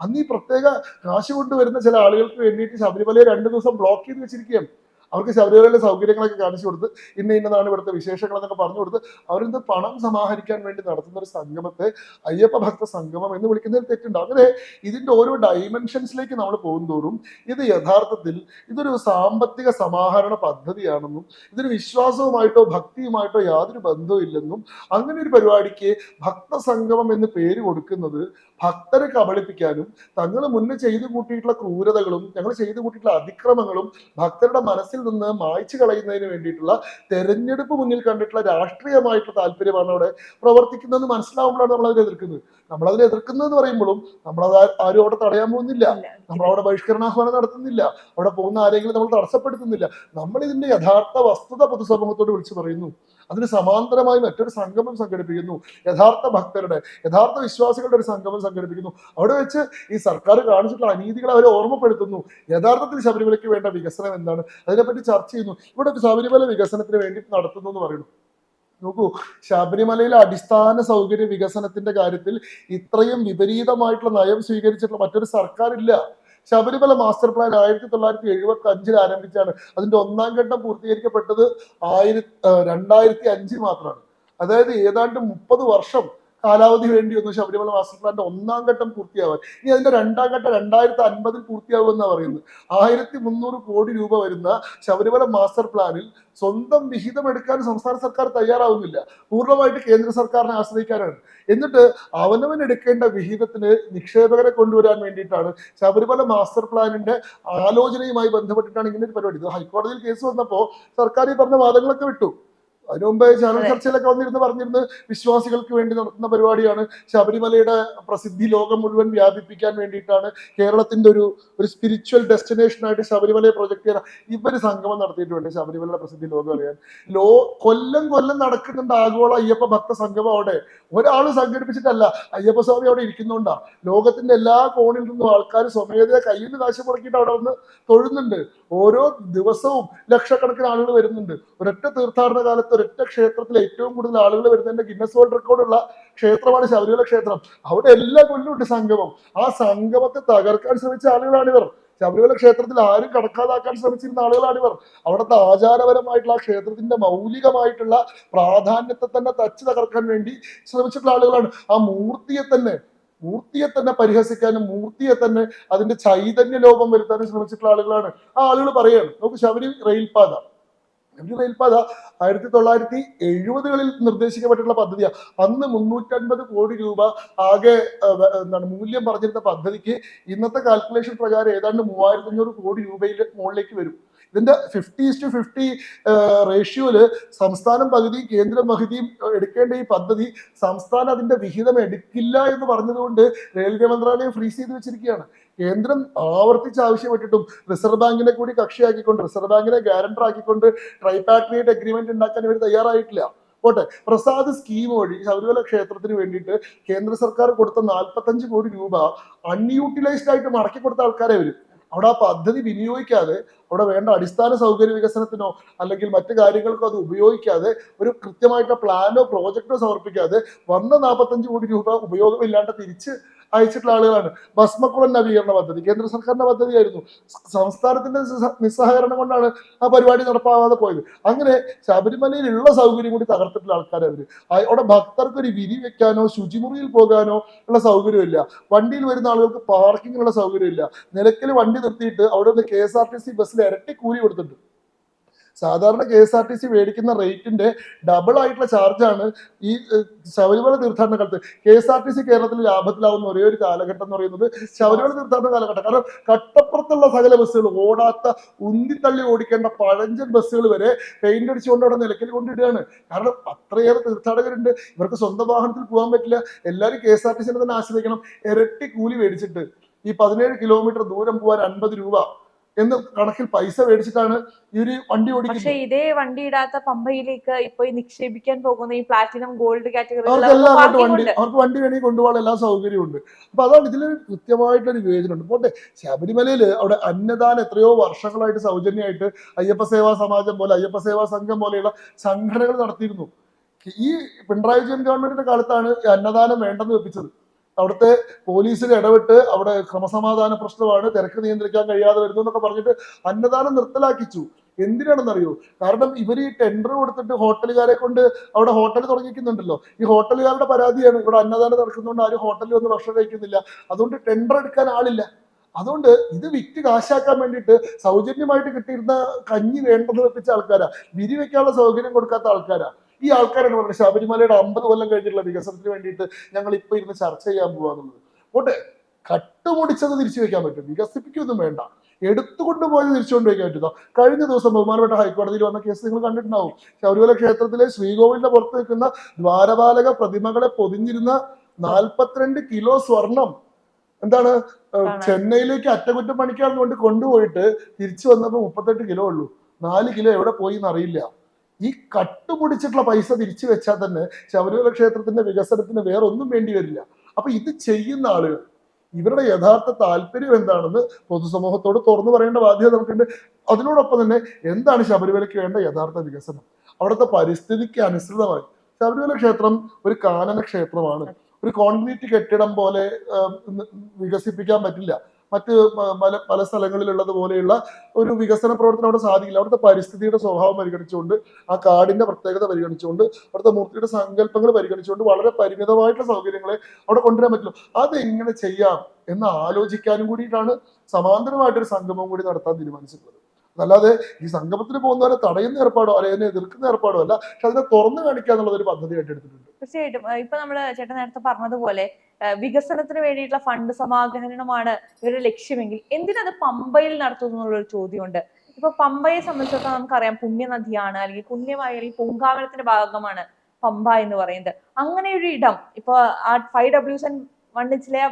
അന്ന് ഈ പ്രത്യേക കാശ് കൊണ്ടുവരുന്ന ചില ആളുകൾക്ക് വേണ്ടിയിട്ട് ശബരിമലയെ 2 ദിവസം ബ്ലോക്ക് ചെയ്ത് വെച്ചിരിക്കുകയാണ്. അവർക്ക് ശബരിമലയിലെ സൗകര്യങ്ങളൊക്കെ കാണിച്ചു കൊടുത്ത് ഇന്നതാണ് ഇവിടുത്തെ വിശേഷങ്ങൾ എന്നൊക്കെ പറഞ്ഞു കൊടുത്ത് അവരിന്ന് പണം സമാഹരിക്കാൻ വേണ്ടി നടത്തുന്ന ഒരു സംഗമത്തെ അയ്യപ്പ ഭക്ത സംഗമം എന്ന് വിളിക്കുന്നതിൽ തെറ്റുണ്ട്. അങ്ങനെ ഇതിന്റെ ഓരോ ഡൈമെൻഷൻസിലേക്ക് നമ്മൾ പോകുന്തോറും ഇത് യഥാർത്ഥത്തിൽ ഇതൊരു സാമ്പത്തിക സമാഹരണ പദ്ധതിയാണെന്നും ഇതിന് വിശ്വാസവുമായിട്ടോ ഭക്തിയുമായിട്ടോ യാതൊരു ബന്ധവും ഇല്ലെന്നും അങ്ങനെ ഒരു പരിപാടിക്ക് ഭക്തസംഗമം എന്ന് പേര് കൊടുക്കുന്നത് ഭക്തരെ കബളിപ്പിക്കാനും തങ്ങൾ മുന്നേ ചെയ്തു കൂട്ടിയിട്ടുള്ള ക്രൂരതകളും ഞങ്ങൾ ചെയ്തു കൂട്ടിയിട്ടുള്ള അതിക്രമങ്ങളും ഭക്തരുടെ മനസ്സിൽ നിന്ന് മായ്ച്ചു കളയുന്നതിന് വേണ്ടിയിട്ടുള്ള തെരഞ്ഞെടുപ്പ് മുന്നിൽ കണ്ടിട്ടുള്ള രാഷ്ട്രീയമായിട്ടുള്ള താല്പര്യമാണ് അവിടെ പ്രവർത്തിക്കുന്നതെന്ന് മനസ്സിലാവുമ്പോഴാണ് നമ്മൾ അതിനെ എതിർക്കുന്നത്. നമ്മളതിനെ എതിർക്കുന്നതെന്ന് പറയുമ്പോഴും നമ്മളത് ആരും അവിടെ തടയാൻ പോകുന്നില്ല. നമ്മൾ അവിടെ ബഹിഷ്കരണാഹ്വാനം നടത്തുന്നില്ല. അവിടെ പോകുന്ന ആരെങ്കിലും നമ്മൾ തടസ്സപ്പെടുത്തുന്നില്ല. നമ്മൾ ഇതിന്റെ യഥാർത്ഥ വസ്തുത പൊതുസമൂഹത്തോട് വിളിച്ചു പറയുന്നു. അതിന് സമാന്തരമായി മറ്റൊരു സംഗമം സംഘടിപ്പിക്കുന്നു. യഥാർത്ഥ ഭക്തരുടെ, യഥാർത്ഥ വിശ്വാസികളുടെ ഒരു സംഗമം സംഘടിപ്പിക്കുന്നു. അവിടെ വെച്ച് ഈ സർക്കാർ കാണിച്ചിട്ടുള്ള അനീതികളെ അവരെ ഓർമ്മപ്പെടുത്തുന്നു. യഥാർത്ഥത്തിൽ ശബരിമലയ്ക്ക് വേണ്ട വികസനം എന്താണ്, അതിനെപ്പറ്റി ചർച്ച ചെയ്യുന്നു. ഇവിടെ ശബരിമല വികസനത്തിന് വേണ്ടി നടത്തുന്നു എന്ന് പറയുന്നു. നോക്കൂ, ശബരിമലയിലെ അടിസ്ഥാന സൗകര്യ വികസനത്തിന്റെ കാര്യത്തിൽ ഇത്രയും വിപരീതമായിട്ടുള്ള നയം സ്വീകരിച്ചിട്ടുള്ള മറ്റൊരു സർക്കാർ ഇല്ല. Sabarimala master plan 1975 ആരംഭിച്ചാണ്. അതിന്റെ 1ാം ഘട്ടം പൂർത്തീകരിക്കപ്പെട്ടത് 2005 മാത്രമാണ്. അതായത് ഏതാണ്ട് 30 വർഷം കാലാവധി വേണ്ടി വന്നു ശബരിമല മാസ്റ്റർ പ്ലാന്റെ 1ാം ഘട്ടം പൂർത്തിയാവാൻ. ഇനി അതിന്റെ 2ാം ഘട്ടം 2050 പൂർത്തിയാവുമെന്നാണ് പറയുന്നത്. 1300 കോടി രൂപ വരുന്ന ശബരിമല മാസ്റ്റർ പ്ലാനിൽ സ്വന്തം വിഹിതം എടുക്കാൻ സംസ്ഥാന സർക്കാർ തയ്യാറാവുന്നില്ല. പൂർണ്ണമായിട്ട് കേന്ദ്ര സർക്കാരിനെ ആശ്രയിക്കാനാണ്. എന്നിട്ട് അവനവൻ എടുക്കേണ്ട വിഹിതത്തിന് നിക്ഷേപകരെ കൊണ്ടുവരാൻ വേണ്ടിയിട്ടാണ് ശബരിമല മാസ്റ്റർ പ്ലാനിന്റെ ആലോചനയുമായി ബന്ധപ്പെട്ടിട്ടാണ് ഇങ്ങനെ ഒരു പരിപാടി. ഇത് ഹൈക്കോടതിയിൽ കേസ് വന്നപ്പോൾ സർക്കാർ ഈ പറഞ്ഞ വാദങ്ങളൊക്കെ വിട്ടു. അതിനു മുമ്പ് ചാനൽ ചർച്ചയിലൊക്കെ പറഞ്ഞിരുന്ന് വിശ്വാസികൾക്ക് വേണ്ടി നടത്തുന്ന പരിപാടിയാണ്, ശബരിമലയുടെ പ്രസിദ്ധി ലോകം മുഴുവൻ വ്യാപിപ്പിക്കാൻ വേണ്ടിയിട്ടാണ്, കേരളത്തിന്റെ ഒരു സ്പിരിച്വൽ ഡെസ്റ്റിനേഷനായിട്ട് ശബരിമലയെ പ്രൊജക്ട് ചെയ്യാൻ ഇവര് സംഗമം നടത്തിയിട്ടുണ്ട്. ശബരിമലയുടെ പ്രസിദ്ധി ലോകം അറിയാൻ കൊല്ലം നടക്കുന്നുണ്ട് ആഗോള അയ്യപ്പ ഭക്ത സംഗമം. അവിടെ ഒരാൾ സംഘടിപ്പിച്ചിട്ടല്ല, അയ്യപ്പസ്വാമി അവിടെ ഇരിക്കുന്നുണ്ടാ. ലോകത്തിന്റെ എല്ലാ കോണിൽ നിന്നും ആൾക്കാർ സ്വമേധയാ കയ്യിൽ നിന്ന് കാശ് മുടക്കിയിട്ട് അവിടെ വന്ന് തൊഴുന്നുണ്ട്. ഓരോ ദിവസവും ലക്ഷക്കണക്കിന് ആളുകൾ വരുന്നുണ്ട്. ഒരൊറ്റ തീർത്ഥാടന കാലത്ത് ഒരൊറ്റ ക്ഷേത്രത്തിൽ ഏറ്റവും കൂടുതൽ ആളുകൾ വരുന്നതിന്റെ ഗിന്നസ് വേൾഡ് റെക്കോർഡുള്ള ക്ഷേത്രമാണ് ശബരിമല ക്ഷേത്രം. അവിടെ എല്ലാ കൊല്ലവും ഉണ്ട് സംഗമം. ആ സംഗമത്തെ തകർക്കാൻ ശ്രമിച്ച ആളുകളാണിവർ. ശബരിമല ക്ഷേത്രത്തിൽ ആരും കടക്കാതാക്കാൻ ശ്രമിച്ചിരുന്ന ആളുകളാണിവർ. അവിടുത്തെ ആചാരപരമായിട്ടുള്ള ആ ക്ഷേത്രത്തിന്റെ മൗലികമായിട്ടുള്ള പ്രാധാന്യത്തെ തന്നെ തച്ച് തകർക്കാൻ വേണ്ടി ശ്രമിച്ചിട്ടുള്ള ആളുകളാണ്. ആ മൂർത്തിയെ തന്നെ പരിഹസിക്കാനും മൂർത്തിയെ തന്നെ അതിന്റെ ചൈതന്യ ലോപം വരുത്താനും ശ്രമിച്ചിട്ടുള്ള ആളുകളാണ്. ആ ആളുകൾ പറയാണ്, നമുക്ക് ശബരി റെയിൽപാത 1970-കളിൽ നിർദ്ദേശിക്കപ്പെട്ടിട്ടുള്ള പദ്ധതിയാണ്. അന്ന് 350 കോടി രൂപ ആകെ മൂല്യം പറഞ്ഞിരുന്ന പദ്ധതിക്ക് ഇന്നത്തെ കാൽക്കുലേഷൻ പ്രകാരം ഏതാണ്ട് 3500 കോടി രൂപയുടെ മുകളിലേക്ക് വരും. ഇതിന്റെ 50:50 റേഷ്യോയില് സംസ്ഥാനം പകുതി കേന്ദ്രം പകുതിയും എടുക്കേണ്ട ഈ പദ്ധതി സംസ്ഥാനം അതിന്റെ വിഹിതം എടുക്കില്ല എന്ന് പറഞ്ഞതുകൊണ്ട് റെയിൽവേ മന്ത്രാലയം ഫ്രീസ് ചെയ്ത് വെച്ചിരിക്കുകയാണ്. കേന്ദ്രം ആവർത്തിച്ച് ആവശ്യപ്പെട്ടിട്ടും റിസർവ് ബാങ്കിനെ കൂടി കക്ഷിയാക്കിക്കൊണ്ട്, റിസർവ് ബാങ്കിനെ ഗ്യാരണ്ടർ ആക്കിക്കൊണ്ട് ട്രൈപാട്രിയേറ്റ് അഗ്രിമെന്റ് ഉണ്ടാക്കാൻ ഇവർ തയ്യാറായിട്ടില്ല. പോട്ടെ, പ്രസാദ് സ്കീം വഴി ശബരിമല ക്ഷേത്രത്തിന് വേണ്ടിയിട്ട് കേന്ദ്ര സർക്കാർ കൊടുത്ത 45 കോടി രൂപ അൺയൂട്ടിലൈസ്ഡ് ആയിട്ട് മടക്കി കൊടുത്ത ആൾക്കാരെ വരും. അവിടെ ആ പദ്ധതി വിനിയോഗിക്കാതെ, അവിടെ വേണ്ട അടിസ്ഥാന സൗകര്യ വികസനത്തിനോ അല്ലെങ്കിൽ മറ്റു കാര്യങ്ങൾക്കോ അത് ഉപയോഗിക്കാതെ, ഒരു കൃത്യമായിട്ടുള്ള പ്ലാനോ പ്രോജക്റ്റോ സമർപ്പിക്കാതെ വന്ന 45 കോടി രൂപ ഉപയോഗമില്ലാണ്ട് തിരിച്ച് അയച്ചിട്ടുള്ള ആളുകളാണ്. ഭസ്മക്കുളം നവീകരണ പദ്ധതി കേന്ദ്ര സർക്കാരിന്റെ പദ്ധതിയായിരുന്നു. സംസ്ഥാനത്തിന്റെ നിസ്സഹകരണം കൊണ്ടാണ് ആ പരിപാടി നടപ്പാവാതെ പോയത്. അങ്ങനെ ശബരിമലയിലുള്ള സൗകര്യം കൂടി തകർത്തിട്ടുള്ള ആൾക്കാരെ അവര്. അവിടെ ഭക്തർക്ക് ഒരു വിരി വെക്കാനോ ശുചിമുറിയിൽ പോകാനോ ഉള്ള സൗകര്യമില്ല. വണ്ടിയിൽ വരുന്ന ആളുകൾക്ക് പാർക്കിങ്ങിനുള്ള സൗകര്യമില്ല. നിലയ്ക്കൽ വണ്ടി നിർത്തിയിട്ട് അവിടെ നിന്ന് KSRTC ബസ്സിൽ ഇരട്ടി കൂലി കൊടുത്തിട്ടുണ്ട്. സാധാരണ KSRTC മേടിക്കുന്ന റേറ്റിന്റെ ഡബിൾ ആയിട്ടുള്ള ചാർജാണ് ഈ ശബരിമല തീർത്ഥാടന കാലത്ത്. KSRTC കേരളത്തിൽ ലാഭത്തിലാവുന്ന ഒരേ ഒരു കാലഘട്ടം എന്ന് പറയുന്നത് ശബരിമല തീർത്ഥാടന കാലഘട്ടം. കാരണം കട്ടപ്പുറത്തുള്ള സകല ബസ്സുകൾ, ഓടാത്ത ഉന്തിത്തള്ളി ഓടിക്കേണ്ട പഴഞ്ചൻ ബസ്സുകൾ വരെ പെയിന്റ് അടിച്ചുകൊണ്ട് അവിടെ നിലയ്ക്കൽ കൊണ്ടിടുകയാണ്. കാരണം അത്രയേറെ തീർത്ഥാടകരുണ്ട്. ഇവർക്ക് സ്വന്തം വാഹനത്തിൽ പോകാൻ പറ്റില്ല. എല്ലാവരും KSRTC തന്നെ ആശ്രയിക്കണം. ഇരട്ടി കൂലി മേടിച്ചിട്ട് ഈ 17 കിലോമീറ്റർ ദൂരം പോകാൻ 50 രൂപ എന്ന് കണക്കിൽ പൈസ മേടിച്ചിട്ടാണ് ഈ ഒരു വണ്ടി പക്ഷെ ഓടിക്കുന്നത്. ഇതേ വണ്ടി ഇടാത്ത പമ്പയിലേക്ക് ഇപ്പൊ ഈ നിക്ഷേപിക്കാൻ പോകുന്ന ഈ പ്ലാറ്റിനം ഗോൾഡ് അവർക്ക് എല്ലാവരും വണ്ടി, കാറ്റഗറി അവർക്ക് വണ്ടി വേണമെങ്കിൽ കൊണ്ടുപോകാൻ എല്ലാ സൗകര്യവും ഉണ്ട്. അപ്പൊ അതാണ് ഇതിലൊരു കൃത്യമായിട്ടൊരു വിവേചനമുണ്ട്. പോട്ടെ, ശബരിമലയിൽ അവിടെ അന്നദാനം എത്രയോ വർഷങ്ങളായിട്ട് സൗജന്യമായിട്ട് അയ്യപ്പ സേവാ സമാജം പോലെ, അയ്യപ്പ സേവാ സംഘം പോലെയുള്ള സംഘടനകൾ നടത്തിയിരുന്നു. ഈ പിണറായി വിജയൻ ഗവൺമെന്റിന്റെ കാലത്താണ് ഈ അന്നദാനം വേണ്ടെന്ന് വെപ്പിച്ചത്. അവിടുത്തെ പോലീസിൽ ഇടപെട്ട് അവിടെ ക്രമസമാധാന പ്രശ്നമാണ്, തിരക്ക് നിയന്ത്രിക്കാൻ കഴിയാതെ വരുന്നു എന്നൊക്കെ പറഞ്ഞിട്ട് അന്നദാനം നിർത്തലാക്കിച്ചു. എന്തിനാണെന്നറിയോ? കാരണം ഇവർ ഈ ടെൻഡർ കൊടുത്തിട്ട് ഹോട്ടലുകാരെ കൊണ്ട് അവിടെ ഹോട്ടൽ തുടങ്ങിക്കുന്നുണ്ടല്ലോ. ഈ ഹോട്ടലുകാരുടെ പരാതിയാണ് ഇവിടെ അന്നദാനം നടക്കുന്നതുകൊണ്ട് ആരും ഹോട്ടലിൽ വന്ന് ഭക്ഷണം കഴിക്കുന്നില്ല, അതുകൊണ്ട് ടെൻഡർ എടുക്കാൻ ആളില്ല. അതുകൊണ്ട് ഇത് വിറ്റ് കാശാക്കാൻ വേണ്ടിയിട്ട് സൗജന്യമായിട്ട് കിട്ടിയിരുന്ന കഞ്ഞി വേണ്ടെന്ന് വെപ്പിച്ച ആൾക്കാരാ, വിരി വെക്കാനുള്ള സൗകര്യം കൊടുക്കാത്ത ആൾക്കാരാ. ഈ ആൾക്കാരാണ് പറയുന്നത് ശബരിമലയുടെ 50 കൊല്ലം കഴിഞ്ഞിട്ടുള്ള വികസനത്തിന് വേണ്ടിയിട്ട് ഞങ്ങൾ ഇപ്പൊ ഇരുന്ന് ചർച്ച ചെയ്യാൻ പോവാന്നുള്ളത്. പോട്ടെ, കട്ടുമുടിച്ചത് തിരിച്ചു വെക്കാൻ പറ്റും, വികസിപ്പിക്കൊന്നും വേണ്ട. എടുത്തുകൊണ്ട് പോയത് തിരിച്ചുകൊണ്ട് വയ്ക്കാൻ പറ്റുന്നോ? കഴിഞ്ഞ ദിവസം ബഹുമാനപ്പെട്ട ഹൈക്കോടതിയിൽ വന്ന കേസ് നിങ്ങൾ കണ്ടിട്ടുണ്ടാവും. ശബരിമല ക്ഷേത്രത്തിലെ ശ്രീകോവിലിന്റെ പുറത്ത് നിൽക്കുന്ന ദ്വാരപാലക പ്രതിമകളെ പൊതിഞ്ഞിരുന്ന 42 കിലോ സ്വർണം എന്താണ് ചെന്നൈയിലേക്ക് അറ്റകുറ്റപ്പണിക്കാന്ന് കൊണ്ട് കൊണ്ടുപോയിട്ട് തിരിച്ചു വന്നപ്പോൾ 38 കിലോ ഉള്ളൂ. 4 കിലോ എവിടെ പോയി എന്നറിയില്ല. ഈ കട്ടുപിടിച്ചിട്ടുള്ള പൈസ തിരിച്ചു വെച്ചാൽ തന്നെ ശബരിമല ക്ഷേത്രത്തിന്റെ വികസനത്തിന് വേറെ ഒന്നും വേണ്ടി വരില്ല. അപ്പൊ ഇത് ചെയ്യുന്ന ആളുകൾ ഇവരുടെ യഥാർത്ഥ താല്പര്യം എന്താണെന്ന് പൊതുസമൂഹത്തോട് തുറന്നു പറയേണ്ട ബാധ്യത നമുക്കുണ്ട്. അതിനോടൊപ്പം തന്നെ എന്താണ് ശബരിമലയ്ക്ക് വേണ്ട യഥാർത്ഥ വികസനം, അവിടുത്തെ പരിസ്ഥിതിക്ക് അനുസൃതമായി. ശബരിമല ക്ഷേത്രം ഒരു കാനന ക്ഷേത്രമാണ്. ഒരു കോൺക്രീറ്റ് കെട്ടിടം പോലെ വികസിപ്പിക്കാൻ പറ്റില്ല. മറ്റ് പല സ്ഥലങ്ങളിലുള്ളത് പോലെയുള്ള ഒരു വികസന പ്രവർത്തനം അവിടെ സാധിക്കില്ല. അവിടുത്തെ പരിസ്ഥിതിയുടെ സ്വഭാവം പരിഗണിച്ചുകൊണ്ട്, ആ കാടിന്റെ പ്രത്യേകത പരിഗണിച്ചുകൊണ്ട്, അവിടുത്തെ മൂർത്തിയുടെ സങ്കല്പങ്ങൾ പരിഗണിച്ചുകൊണ്ട് വളരെ പരിമിതമായിട്ടുള്ള സൗകര്യങ്ങളെ അവിടെ കൊണ്ടുവരാൻ പറ്റുള്ളൂ. അതെങ്ങനെ ചെയ്യാം എന്ന് ആലോചിക്കാനും കൂടിയിട്ടാണ് സമാന്തരമായിട്ടൊരു സംഗമം കൂടി നടത്താൻ തീരുമാനിച്ചിട്ടുള്ളത്. അതല്ലാതെ ഈ സംഗമത്തിന് പോകുന്നവരെ തടയുന്ന ഏർപ്പാടോ അല്ലെങ്കിൽ അതിനെ എതിർക്കുന്ന ഏർപ്പാടോ അല്ല, പക്ഷെ അതിനെ തുറന്നു കാണിക്കുക എന്നുള്ളത് ഒരു പദ്ധതിയായിട്ട് എടുത്തിട്ടുണ്ട്. തീർച്ചയായിട്ടും ഇപ്പൊ നമ്മള് ചേട്ടൻ നേരത്തെ പറഞ്ഞതുപോലെ വികസനത്തിന് വേണ്ടിയിട്ടുള്ള ഫണ്ട് സമാഹരണമാണ് ഇവരുടെ ലക്ഷ്യമെങ്കിൽ എന്തിനത് പമ്പയിൽ നടത്തുന്നു എന്നുള്ളൊരു ചോദ്യമുണ്ട്. ഇപ്പൊ പമ്പയെ സംബന്ധിച്ചിടത്തോളം നമുക്കറിയാം, പുണ്യനദിയാണ്, അല്ലെങ്കിൽ പുണ്യമായ അല്ലെങ്കിൽ പൊങ്കാവനത്തിന്റെ ഭാഗമാണ് പമ്പ എന്ന് പറയുന്നത്. അങ്ങനെ ഒരു ഇടം ഇപ്പൊ ആ 5W1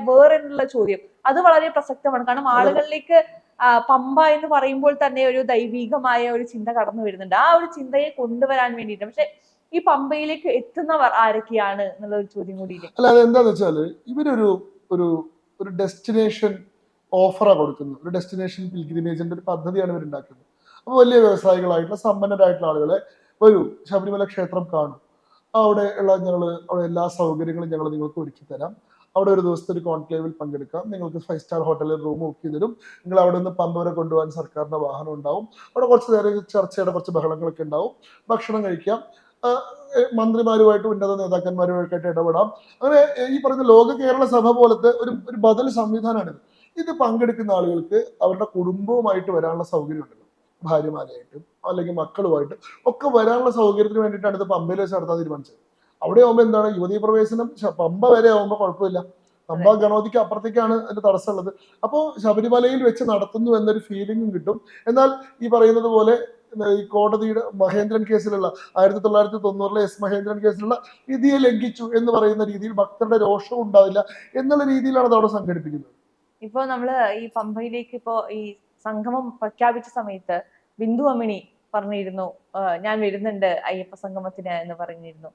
വേറെന്നുള്ള ചോദ്യം അത് വളരെ പ്രസക്തമാണ്. കാരണം ആളുകളിലേക്ക് പമ്പ എന്ന് പറയുമ്പോൾ തന്നെ ഒരു ദൈവികമായ ഒരു ചിന്ത കടന്നു വരുന്നുണ്ട്. ആ ഒരു ചിന്തയെ കൊണ്ടുവരാൻ വേണ്ടിയിട്ട് പക്ഷെ ഈ പമ്പയിലേക്ക് എത്തുന്നവർ ആരൊക്കെയാണ് എന്നുള്ള ഒരു ചോദ്യം കൂടി. അല്ല, അതെന്താന്ന് വെച്ചാല് ഇവരൊരു ഒരു ഒരു ഡെസ്റ്റിനേഷൻ ഓഫറാണ് കൊടുക്കുന്നത്. ഒരു ഡെസ്റ്റിനേഷൻ പിൽഗ്രിമേജിന്റെ ഒരു പദ്ധതിയാണ് ഇവർ ഉണ്ടാക്കുന്നത്. അപ്പോൾ വലിയ വ്യവസായികളായിട്ടുള്ള സമ്പന്നരായിട്ടുള്ള ആളുകളെ ഒരു ശബരിമല ക്ഷേത്രം കാണും, അവിടെ എല്ലാ സൗകര്യങ്ങളും ഞങ്ങൾ നിങ്ങൾക്ക് ഒരുക്കി തരാം, അവിടെ ഒരു ദിവസത്തെ ഒരു കോൺക്ലേവിൽ പങ്കെടുക്കാം, നിങ്ങൾക്ക് 5 സ്റ്റാർ ഹോട്ടലിൽ റൂം ബുക്ക് ചെയ്ത് തരും, നിങ്ങൾ അവിടെ നിന്ന് പമ്പ വരെ കൊണ്ടുപോകാൻ സർക്കാരിന്റെ വാഹനം ഉണ്ടാവും, അവിടെ കുറച്ച് നേരം ചർച്ചയുടെ കുറച്ച് ബഹളങ്ങളൊക്കെ ഉണ്ടാവും, ഭക്ഷണം കഴിക്കാം, മന്ത്രിമാരുമായിട്ട് ഉന്നത നേതാക്കന്മാരുമായിട്ട് ഇടപെടാം. അങ്ങനെ ഈ പറഞ്ഞ ലോക കേരള സഭ പോലത്തെ ഒരു ബദൽ സംവിധാനമാണിത്. ഇത് പങ്കെടുക്കുന്ന ആളുകൾക്ക് അവരുടെ കുടുംബവുമായിട്ട് വരാനുള്ള സൗകര്യം ഉണ്ടല്ലോ, ഭാര്യമാരായിട്ടും അല്ലെങ്കിൽ മക്കളുമായിട്ടും ഒക്കെ വരാനുള്ള സൗകര്യത്തിന് വേണ്ടിയിട്ടാണ് ഇത് പമ്പയിൽ വെച്ച് നടത്താൻ തീരുമാനിച്ചത്. അവിടെ ആവുമ്പോൾ എന്താണ്, യുവതീ പ്രവേശനം പമ്പ വരെ ആവുമ്പോൾ കുഴപ്പമില്ല, പമ്പ ഗണപതിക്ക് അപ്പുറത്തേക്കാണ് അതിന്റെ തടസ്സമുള്ളത്. അപ്പോൾ ശബരിമലയിൽ വെച്ച് നടത്തുന്നു എന്നൊരു ഫീലിംഗും കിട്ടും. എന്നാൽ ഈ പറയുന്നത് പോലെ ഈ കോടതിയുടെ മഹേന്ദ്രൻ കേസിലുള്ള 1990 എസ് മഹേന്ദ്രൻ കേസിലുള്ള വിധിയെ ലംഘിച്ചു എന്ന് പറയുന്ന രീതിയിൽ ഭക്തരുടെ രോഷം ഉണ്ടാവില്ല എന്നുള്ള രീതിയിലാണ് അത് അവിടെ സംഘടിപ്പിക്കുന്നത്. ഇപ്പൊ നമ്മള് ഈ പമ്പയിലേക്ക് ഇപ്പോ ഈ സംഗമം പ്രഖ്യാപിച്ച സമയത്ത് ബിന്ദു അമ്മിണി പറഞ്ഞിരുന്നു ഞാൻ വരുന്നുണ്ട് അയ്യപ്പ സംഗമത്തിന് എന്ന് പറഞ്ഞിരുന്നു.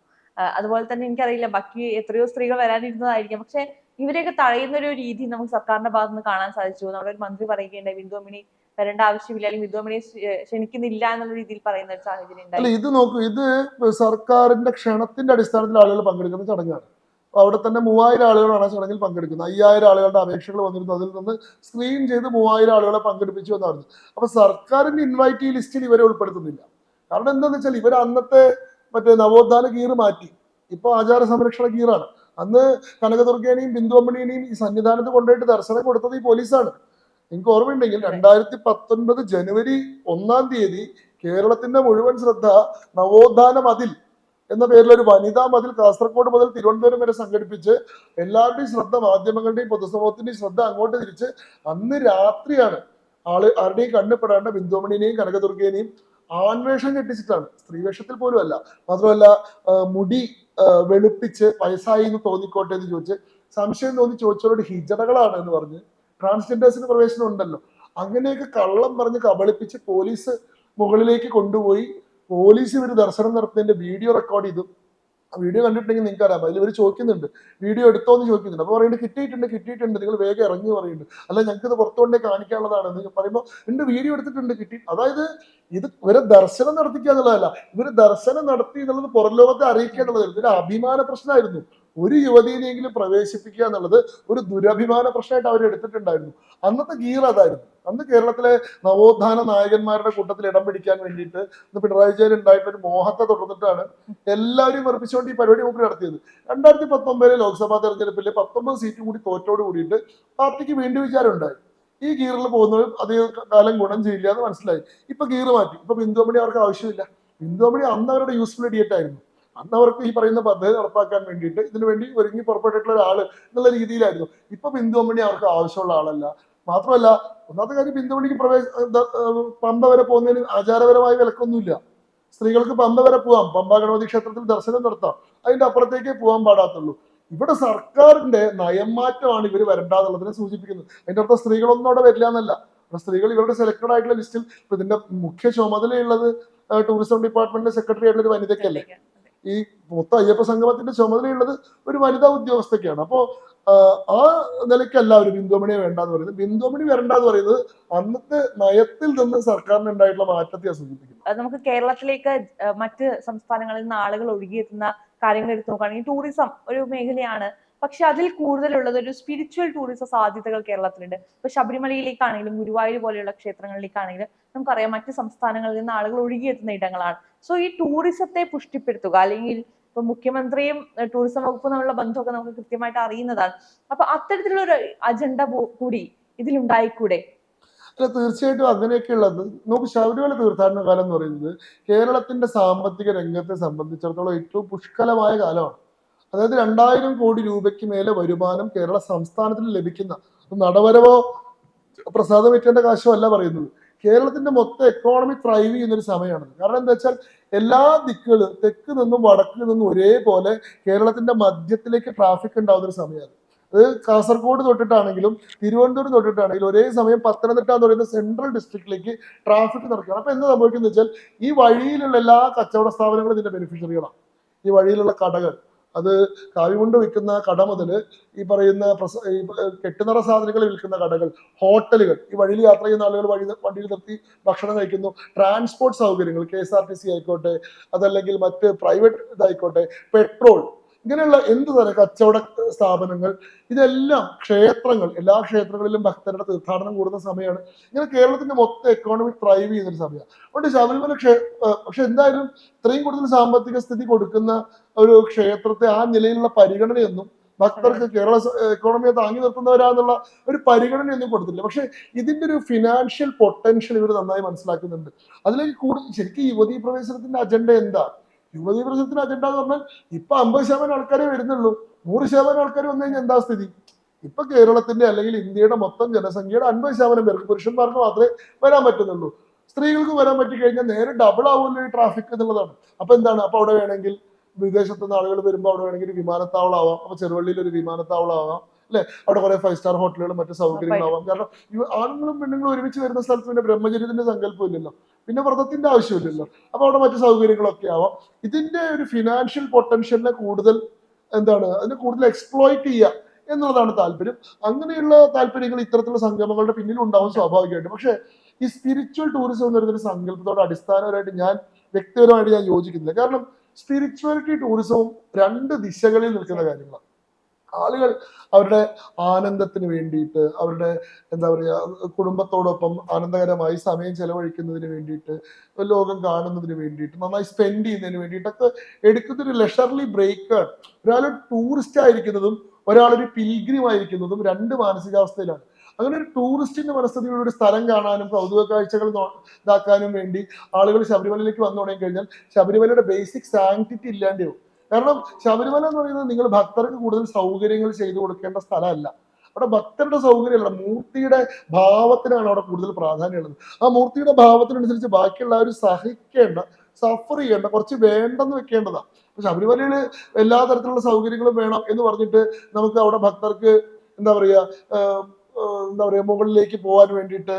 അതുപോലെ തന്നെ എനിക്കറിയില്ല ബാക്കി എത്രയോ സ്ത്രീകൾ വരാനിരുന്നതായിരിക്കാം. പക്ഷെ ഇവരെയൊക്കെ തടയുന്ന ഒരു രീതി നമുക്ക് സർക്കാരിന്റെ ഭാഗത്ത് നിന്ന് കാണാൻ സാധിച്ചു. നമ്മുടെ ഒരു മന്ത്രി പറയുകയുണ്ടായി ബിന്ദു അമ്മിണി വരേണ്ട ആവശ്യമില്ല, അല്ലെങ്കിൽ ബിന്ദു അമ്മിണിയെ ക്ഷണിക്കുന്നില്ല എന്നുള്ള രീതിയിൽ പറയുന്ന ഒരു സാഹചര്യം ഉണ്ടായി. അല്ല, ഇത് നോക്കൂ, ഇത് സർക്കാരിന്റെ ക്ഷണത്തിന്റെ അടിസ്ഥാനത്തിൽ ആളുകൾ പങ്കെടുക്കുന്ന ചടങ്ങാണ്. അവിടെ തന്നെ 3000 ആളുകളാണ് ആ ചടങ്ങിൽ പങ്കെടുക്കുന്നത്. 5000 ആളുകളുടെ അപേക്ഷകൾ വന്നിരുന്നു, അതിൽ നിന്ന് സ്ക്രീൻ ചെയ്ത് 3000 ആളുകളെ പങ്കെടുപ്പിച്ചു എന്നാണ് പറഞ്ഞത്. അപ്പൊ സർക്കാരിന്റെ ഇൻവൈറ്റി ലിസ്റ്റിൽ ഇവരെ ഉൾപ്പെടുത്തുന്നില്ല. കാരണം എന്താണെന്ന് വെച്ചാൽ ഇവർ അന്നത്തെ മറ്റേ നവോത്ഥാന ഗീർ മാറ്റി, ഇപ്പൊ ആചാര സംരക്ഷണ ഗീറാണ്. അന്ന് കനകദുർഗേനെയും ബിന്ദു അമ്മിണിയെയും ഈ സന്നിധാനത്ത് കൊണ്ടുപോയിട്ട് ദർശനം കൊടുത്തത് ഈ പോലീസാണ്. എനിക്ക് ഓർമ്മയുണ്ടെങ്കിൽ 2019 ജനുവരി 1-ാം തീയതി കേരളത്തിന്റെ മുഴുവൻ ശ്രദ്ധ നവോത്ഥാന മതിൽ എന്ന പേരിൽ ഒരു വനിതാ മതിൽ കാസർഗോഡ് മുതൽ തിരുവനന്തപുരം വരെ സംഘടിപ്പിച്ച് എല്ലാവരുടെയും ശ്രദ്ധ, മാധ്യമങ്ങളുടെയും പൊതുസമൂഹത്തിന്റെയും ശ്രദ്ധ അങ്ങോട്ട് തിരിച്ച് അന്ന് രാത്രിയാണ് ആരുടെയും കണ്ണുപെടാണ്ട് ബിന്ദുമണിനെയും കനകദുർഗേനെയും ആൺവേഷം കെട്ടിച്ചിട്ടാണ്, സ്ത്രീവേഷത്തിൽ പോലും അല്ല. മാത്രമല്ല മുടി വെളുപ്പിച്ച് വയസ്സായി എന്ന് തോന്നിക്കോട്ടെ എന്ന് ചോദിച്ച് സംശയം തോന്നി ചോദിച്ചവരോട് ഹിജടകളാണ് എന്ന് പറഞ്ഞ് ട്രാൻസ്ജെൻഡേഴ്സിന് പ്രവേശനം ഉണ്ടല്ലോ, അങ്ങനെയൊക്കെ കള്ളം പറഞ്ഞ് കബളിപ്പിച്ച് പോലീസ് മുകളിലേക്ക് കൊണ്ടുപോയി പോലീസ് ഇവർ ദർശനം നടത്തുന്നതിന്റെ വീഡിയോ റെക്കോർഡ് ചെയ്തു. ആ വീഡിയോ കണ്ടിട്ടുണ്ടെങ്കിൽ നിങ്ങൾക്ക് അറിയാം. അതിൽ ഇവർ ചോദിക്കുന്നുണ്ട് വീഡിയോ എടുത്തോന്ന് ചോദിക്കുന്നുണ്ട്. അപ്പൊ പറയുന്നത് കിട്ടിയിട്ടുണ്ട്, നിങ്ങൾ വേഗം ഇറങ്ങി പറയുന്നുണ്ട്. അല്ല ഞങ്ങൾക്ക് ഇത് പുറത്തുകൊണ്ടേ കാണിക്കാനുള്ളതാണ് എന്ന് പറയുമ്പോൾ ഉണ്ട്, വീഡിയോ എടുത്തിട്ടുണ്ട്, കിട്ടി. അതായത് ഇത് ഇവരെ ദർശനം നടത്തിക്കുക എന്നുള്ളതല്ല, ഇവര് ദർശനം നടത്തി എന്നുള്ളത് പുറം ലോകത്തെ അറിയിക്കുക എന്നുള്ളത് ഇതൊരു അഭിമാന പ്രശ്നമായിരുന്നു. ഒരു യുവതിയെങ്കിലും പ്രവേശിപ്പിക്കുക എന്നുള്ളത് ഒരു ദുരഭിമാന പ്രശ്നമായിട്ട് അവർ എടുത്തിട്ടുണ്ടായിരുന്നു. അന്നത്തെ ഗീർ അതായിരുന്നു. അന്ന് കേരളത്തിലെ നവോത്ഥാന നായകന്മാരുടെ കൂട്ടത്തിൽ ഇടം പിടിക്കാൻ വേണ്ടിയിട്ട് പിണറായി വിജയൻ ഉണ്ടായിട്ടുള്ള ഒരു മോഹത്തെ തുടർന്നിട്ടാണ് എല്ലാവരെയും വെറുപ്പിച്ചുകൊണ്ട് ഈ പരിപാടി മൂപ്പർ നടത്തിയത്. 2019 ലോക്സഭാ തെരഞ്ഞെടുപ്പിൽ 19 സീറ്റും കൂടി തോറ്റോട് കൂടിയിട്ട് പാർട്ടിക്ക് വീണ്ടും വിചാരം ഉണ്ടായി. ഈ ഗീറിൽ പോകുന്നവരും അധികം കാലം ഗുണം ചെയ്യില്ല എന്ന് മനസ്സിലായി. ഇപ്പൊ ഗീർ മാറ്റി. ഇപ്പൊ ബിന്ദുമണി അവർക്ക് ആവശ്യമില്ല. ബിന്ദുമണി അന്ന് അവരുടെ യൂസ്ഫുൾ ഇഡിയറ്റ് ആയിരുന്നു. അന്ന് അവർക്ക് ഈ പറയുന്ന പദ്ധതി നടപ്പാക്കാൻ വേണ്ടിയിട്ട് ഇതിനു വേണ്ടി ഒരുങ്ങി പുറപ്പെട്ടിട്ടുള്ള ഒരാള് എന്നുള്ള രീതിയിലായിരുന്നു. ഇപ്പൊ ബിന്ദുമണി അവർക്ക് ആവശ്യമുള്ള ആളല്ല. മാത്രമല്ല, ഒന്നാമത്തെ കാര്യം, ബിന്ദുമണിക്ക് പമ്പ വരെ പോകുന്നതിന് ആചാരപരമായ വിലക്കൊന്നുമില്ല. സ്ത്രീകൾക്ക് പമ്പ വരെ പോവാം, പമ്പ ഗണപതി ക്ഷേത്രത്തിൽ ദർശനം നടത്താം, അതിന്റെ അപ്പുറത്തേക്കേ പോകാൻ പാടാത്തുള്ളൂ. ഇവിടെ സർക്കാരിന്റെ നയംമാറ്റമാണ് ഇവർ വരണ്ടാന്നുള്ളതിനെ സൂചിപ്പിക്കുന്നത്. അതിന്റെ അർത്ഥം സ്ത്രീകളൊന്നും അവിടെ വരില്ല എന്നല്ല. സ്ത്രീകൾ ഇവരുടെ സെലക്ടഡ് ആയിട്ടുള്ള ലിസ്റ്റിൽ ഇതിന്റെ മുഖ്യ ചുമതലയുള്ളത് ടൂറിസം ഡിപ്പാർട്ട്മെന്റിലെ സെക്രട്ടറി ആയിട്ടുള്ള ഒരു വനിതയ്ക്കല്ലേ. ഈ മൊത്തം അയ്യപ്പ സംഗമത്തിന്റെ ചുമതലയുള്ളത് ഒരു വനിതാ ഉദ്യോഗസ്ഥയ്ക്കാണ്. അപ്പോ ആ നിലയ്ക്കല്ല ഒരു ബിന്ദുമണിയെ വേണ്ടെന്ന് പറയുന്നത്. ബിന്ദുമണി വരണ്ടെന്ന് പറയുന്നത് അന്നത്തെ നയത്തിൽ നിന്ന് സർക്കാരിന് ഉണ്ടായിട്ടുള്ള മാറ്റത്തെ സൂചിപ്പിക്കുന്നു. നമുക്ക് കേരളത്തിലേക്ക് മറ്റ് സംസ്ഥാനങ്ങളിൽ നിന്ന് ആളുകൾ ഒഴുകിയെത്തുന്ന കാര്യങ്ങൾ എടുത്തു നോക്കുകയാണെങ്കിൽ ടൂറിസം ഒരു മേഖലയാണ്. പക്ഷെ അതിൽ കൂടുതലുള്ളത് ഒരു സ്പിരിച്വൽ ടൂറിസം സാധ്യതകൾ കേരളത്തിലുണ്ട്. ഇപ്പൊ ശബരിമലയിലേക്കാണെങ്കിലും ഗുരുവായൂർ പോലെയുള്ള ക്ഷേത്രങ്ങളിലേക്കാണെങ്കിലും നമുക്കറിയാം മറ്റ് സംസ്ഥാനങ്ങളിൽ നിന്ന് ആളുകൾ ഒഴുകിയെത്തുന്ന ഇടങ്ങളാണ്. സോ ഈ ടൂറിസത്തെ പുഷ്ടിപ്പെടുത്തുക, അല്ലെങ്കിൽ ഇപ്പൊ മുഖ്യമന്ത്രിയും ടൂറിസം വകുപ്പും തമ്മിലുള്ള ബന്ധമൊക്കെ നമുക്ക് കൃത്യമായിട്ട് അറിയുന്നതാണ്. അപ്പൊ അത്തരത്തിലുള്ള ഒരു അജണ്ട കൂടി ഇതിലുണ്ടായിക്കൂടെ? അല്ല, തീർച്ചയായിട്ടും അങ്ങനെയൊക്കെ ഉള്ളത്. നമുക്ക് ശബരിമല തീർത്ഥാടന കാലം എന്ന് പറയുന്നത് കേരളത്തിന്റെ സാമ്പത്തിക രംഗത്തെ സംബന്ധിച്ചിടത്തോളം ഏറ്റവും പുഷ്കലമായ കാലമാണ്. അതായത് 2000 കോടി രൂപയ്ക്ക് മേലെ വരുമാനം കേരള സംസ്ഥാനത്തിന് ലഭിക്കുന്ന, നടവരവോ പ്രസാദം വെറ്റേണ്ട കാശോ അല്ല പറയുന്നത്, കേരളത്തിന്റെ മൊത്തം എക്കോണമി ത്രൈവ് ചെയ്യുന്നൊരു സമയമാണ്. കാരണം എന്താ വെച്ചാൽ എല്ലാ ദിക്കുകളും തെക്ക് നിന്നും വടക്ക് നിന്നും ഒരേപോലെ കേരളത്തിന്റെ മധ്യത്തിലേക്ക് ട്രാഫിക് ഉണ്ടാവുന്ന ഒരു സമയമാണ്. അത് കാസർഗോഡ് തൊട്ടിട്ടാണെങ്കിലും തിരുവനന്തപുരം തൊട്ടിട്ടാണെങ്കിലും ഒരേ സമയം പത്തനംതിട്ട എന്ന് പറയുന്ന സെൻട്രൽ ഡിസ്ട്രിക്റ്റിലേക്ക് ട്രാഫിക് നടക്കുകയാണ്. അപ്പൊ എന്താ സംഭവിക്കുന്നത് വെച്ചാൽ ഈ വഴിയിലുള്ള എല്ലാ കച്ചവട സ്ഥാപനങ്ങളും ഇതിന്റെ ബെനിഫിഷ്യറികളാണ്. ഈ വഴിയിലുള്ള കടകൾ, അത് കാവിമുണ്ട് വിൽക്കുന്ന കട മുതൽ ഈ പറയുന്ന കെട്ടുനിറ സാധനങ്ങൾ വിൽക്കുന്ന കടകൾ, ഹോട്ടലുകൾ, ഈ വഴിയിൽ യാത്ര ചെയ്യുന്ന ആളുകൾ വണ്ടിയിൽ നിർത്തി ഭക്ഷണം കഴിക്കുന്നു, ട്രാൻസ്പോർട്ട് സൗകര്യങ്ങൾ, KSRTC ആയിക്കോട്ടെ, അതല്ലെങ്കിൽ മറ്റ് പ്രൈവറ്റ് ഇതായിക്കോട്ടെ, പെട്രോൾ, ഇങ്ങനെയുള്ള എന്ത് തരം കച്ചവട സ്ഥാപനങ്ങൾ, ഇതെല്ലാം ക്ഷേത്രങ്ങൾ, എല്ലാ ക്ഷേത്രങ്ങളിലും ഭക്തരുടെ തീർത്ഥാടനം കൂടുന്ന സമയമാണ്. ഇങ്ങനെ കേരളത്തിന്റെ മൊത്തം എക്കോണമി ത്രൈവ് ചെയ്യുന്നൊരു സമയമാണ്. അതുകൊണ്ട് ശബരിമല പക്ഷെ എന്തായാലും ഇത്രയും കൂടുതൽ സാമ്പത്തിക സ്ഥിതി കൊടുക്കുന്ന ഒരു ക്ഷേത്രത്തെ ആ നിലയിലുള്ള പരിഗണനയൊന്നും ഭക്തർക്ക് കേരള എക്കോണമിയെ താങ്ങി നിർത്തുന്നവരാന്നുള്ള ഒരു പരിഗണനയൊന്നും കൊടുത്തില്ല. പക്ഷെ ഇതിന്റെ ഒരു ഫിനാൻഷ്യൽ പൊട്ടൻഷ്യൽ ഇവർ നന്നായി മനസ്സിലാക്കുന്നുണ്ട്. അതിലേക്ക് കൂടുതൽ ശരിക്കും യുവതീ പ്രവേശനത്തിന്റെ അജണ്ട എന്താ? യുവതീ പ്രവേശനത്തിന്റെ അജണ്ട എന്ന് പറഞ്ഞാൽ ഇപ്പൊ 50% ആൾക്കാരെ വരുന്നുള്ളൂ. 100% ആൾക്കാർ വന്നു കഴിഞ്ഞാൽ എന്താ സ്ഥിതി? ഇപ്പൊ കേരളത്തിന്റെ അല്ലെങ്കിൽ ഇന്ത്യയുടെ മൊത്തം ജനസംഖ്യയുടെ 50% പേർക്ക്, പുരുഷന്മാർക്ക് മാത്രമേ വരാൻ പറ്റുന്നുള്ളൂ. സ്ത്രീകൾക്ക് വരാൻ പറ്റിക്കഴിഞ്ഞാൽ നേരെ ഡബിൾ ആവുമല്ലോ ഈ ട്രാഫിക് എന്നുള്ളതാണ്. അപ്പൊ എന്താണ്? അപ്പൊ അവിടെ വേണമെങ്കിൽ വിദേശത്തു നിന്ന് ആളുകൾ വരുമ്പോൾ അവിടെ വേണമെങ്കിൽ ഒരു വിമാനത്താവളമാവാം. അപ്പൊ ചെറുവള്ളിയിൽ ഒരു വിമാനത്താവളമാവാം, അല്ലെ? അവിടെ കുറെ 5 സ്റ്റാർ ഹോട്ടലുകളും മറ്റു സൗകര്യങ്ങളാവാം. കാരണം ആണുങ്ങളും പെണ്ണുങ്ങളും ഒരുമിച്ച് വരുന്ന സ്ഥലത്ത് പിന്നെ ബ്രഹ്മചര്യത്തിന്റെ സങ്കല്പം ഇല്ലല്ലോ, പിന്നെ വ്രതത്തിന്റെ ആവശ്യമില്ലല്ലോ. അപ്പൊ അവിടെ മറ്റു സൗകര്യങ്ങളൊക്കെ ആവാം. ഇതിന്റെ ഒരു ഫിനാൻഷ്യൽ പൊട്ടൻഷ്യലിനെ കൂടുതൽ അതിനെ കൂടുതൽ എക്സ്പ്ലോയിറ്റ് ചെയ്യുക എന്നുള്ളതാണ് താല്പര്യം. അങ്ങനെയുള്ള താല്പര്യങ്ങൾ ഇത്തരത്തിലുള്ള സംഗമങ്ങളുടെ പിന്നിൽ ഉണ്ടാവും സ്വാഭാവികമായിട്ട്. പക്ഷെ ഈ സ്പിരിച്വൽ ടൂറിസം എന്ന് പറയുന്ന സംകല്പത്തോട് അടിസ്ഥാനപരമായിട്ട് ഞാൻ വ്യക്തിപരമായിട്ട് യോജിക്കുന്നില്ല. കാരണം സ്പിരിച്വാലിറ്റി ടൂറിസവും 2 ദിശകളിൽ നിൽക്കുന്ന കാര്യങ്ങളാണ്. ആളുകൾ അവരുടെ ആനന്ദത്തിന് വേണ്ടിയിട്ട്, അവരുടെ കുടുംബത്തോടൊപ്പം ആനന്ദകരമായി സമയം ചെലവഴിക്കുന്നതിന് വേണ്ടിയിട്ട്, ലോകം കാണുന്നതിന് വേണ്ടിയിട്ട്, നന്നായി സ്പെൻഡ് ചെയ്യുന്നതിന് വേണ്ടിയിട്ടൊക്കെ എടുക്കുന്നൊരു ലെഷർലി ബ്രേക്കാണ്. ഒരാൾ ടൂറിസ്റ്റ് ആയിരിക്കുന്നതും ഒരാളൊരു പിൽഗ്രിം ആയിരിക്കുന്നതും 2 മാനസികാവസ്ഥയിലാണ്. അങ്ങനെ ഒരു ടൂറിസ്റ്റിന്റെ മനസ്ഥിതിയുള്ള ഒരു സ്ഥലം കാണാനും കൗതുക കാഴ്ചകൾ ഇതാക്കാനും വേണ്ടി ആളുകൾ ശബരിമലയിലേക്ക് വന്നു തുടങ്ങി കഴിഞ്ഞാൽ ശബരിമലയുടെ ബേസിക് സാങ്ക്ടിറ്റി ഇല്ലാണ്ടാവും. കാരണം ശബരിമല എന്ന് പറയുന്നത് നിങ്ങൾ ഭക്തർക്ക് കൂടുതൽ സൗകര്യങ്ങൾ ചെയ്തു കൊടുക്കേണ്ട സ്ഥലമല്ല. അവിടെ ഭക്തരുടെ സൗകര്യമല്ല, മൂർത്തിയുടെ ഭാവത്തിനാണ് അവിടെ കൂടുതൽ പ്രാധാന്യമുള്ളത്. ആ മൂർത്തിയുടെ ഭാവത്തിനനുസരിച്ച് ബാക്കിയുള്ളവർ സഹിക്കേണ്ട, സഫർ ചെയ്യേണ്ട, കുറച്ച് വേണ്ടെന്ന് വെക്കേണ്ടതാണ്. അപ്പൊ ശബരിമലയിൽ എല്ലാ തരത്തിലുള്ള സൗകര്യങ്ങളും വേണം എന്ന് പറഞ്ഞിട്ട് നമുക്ക് അവിടെ ഭക്തർക്ക് എന്താ പറയാ മുകളിലേക്ക് പോകാൻ വേണ്ടിയിട്ട്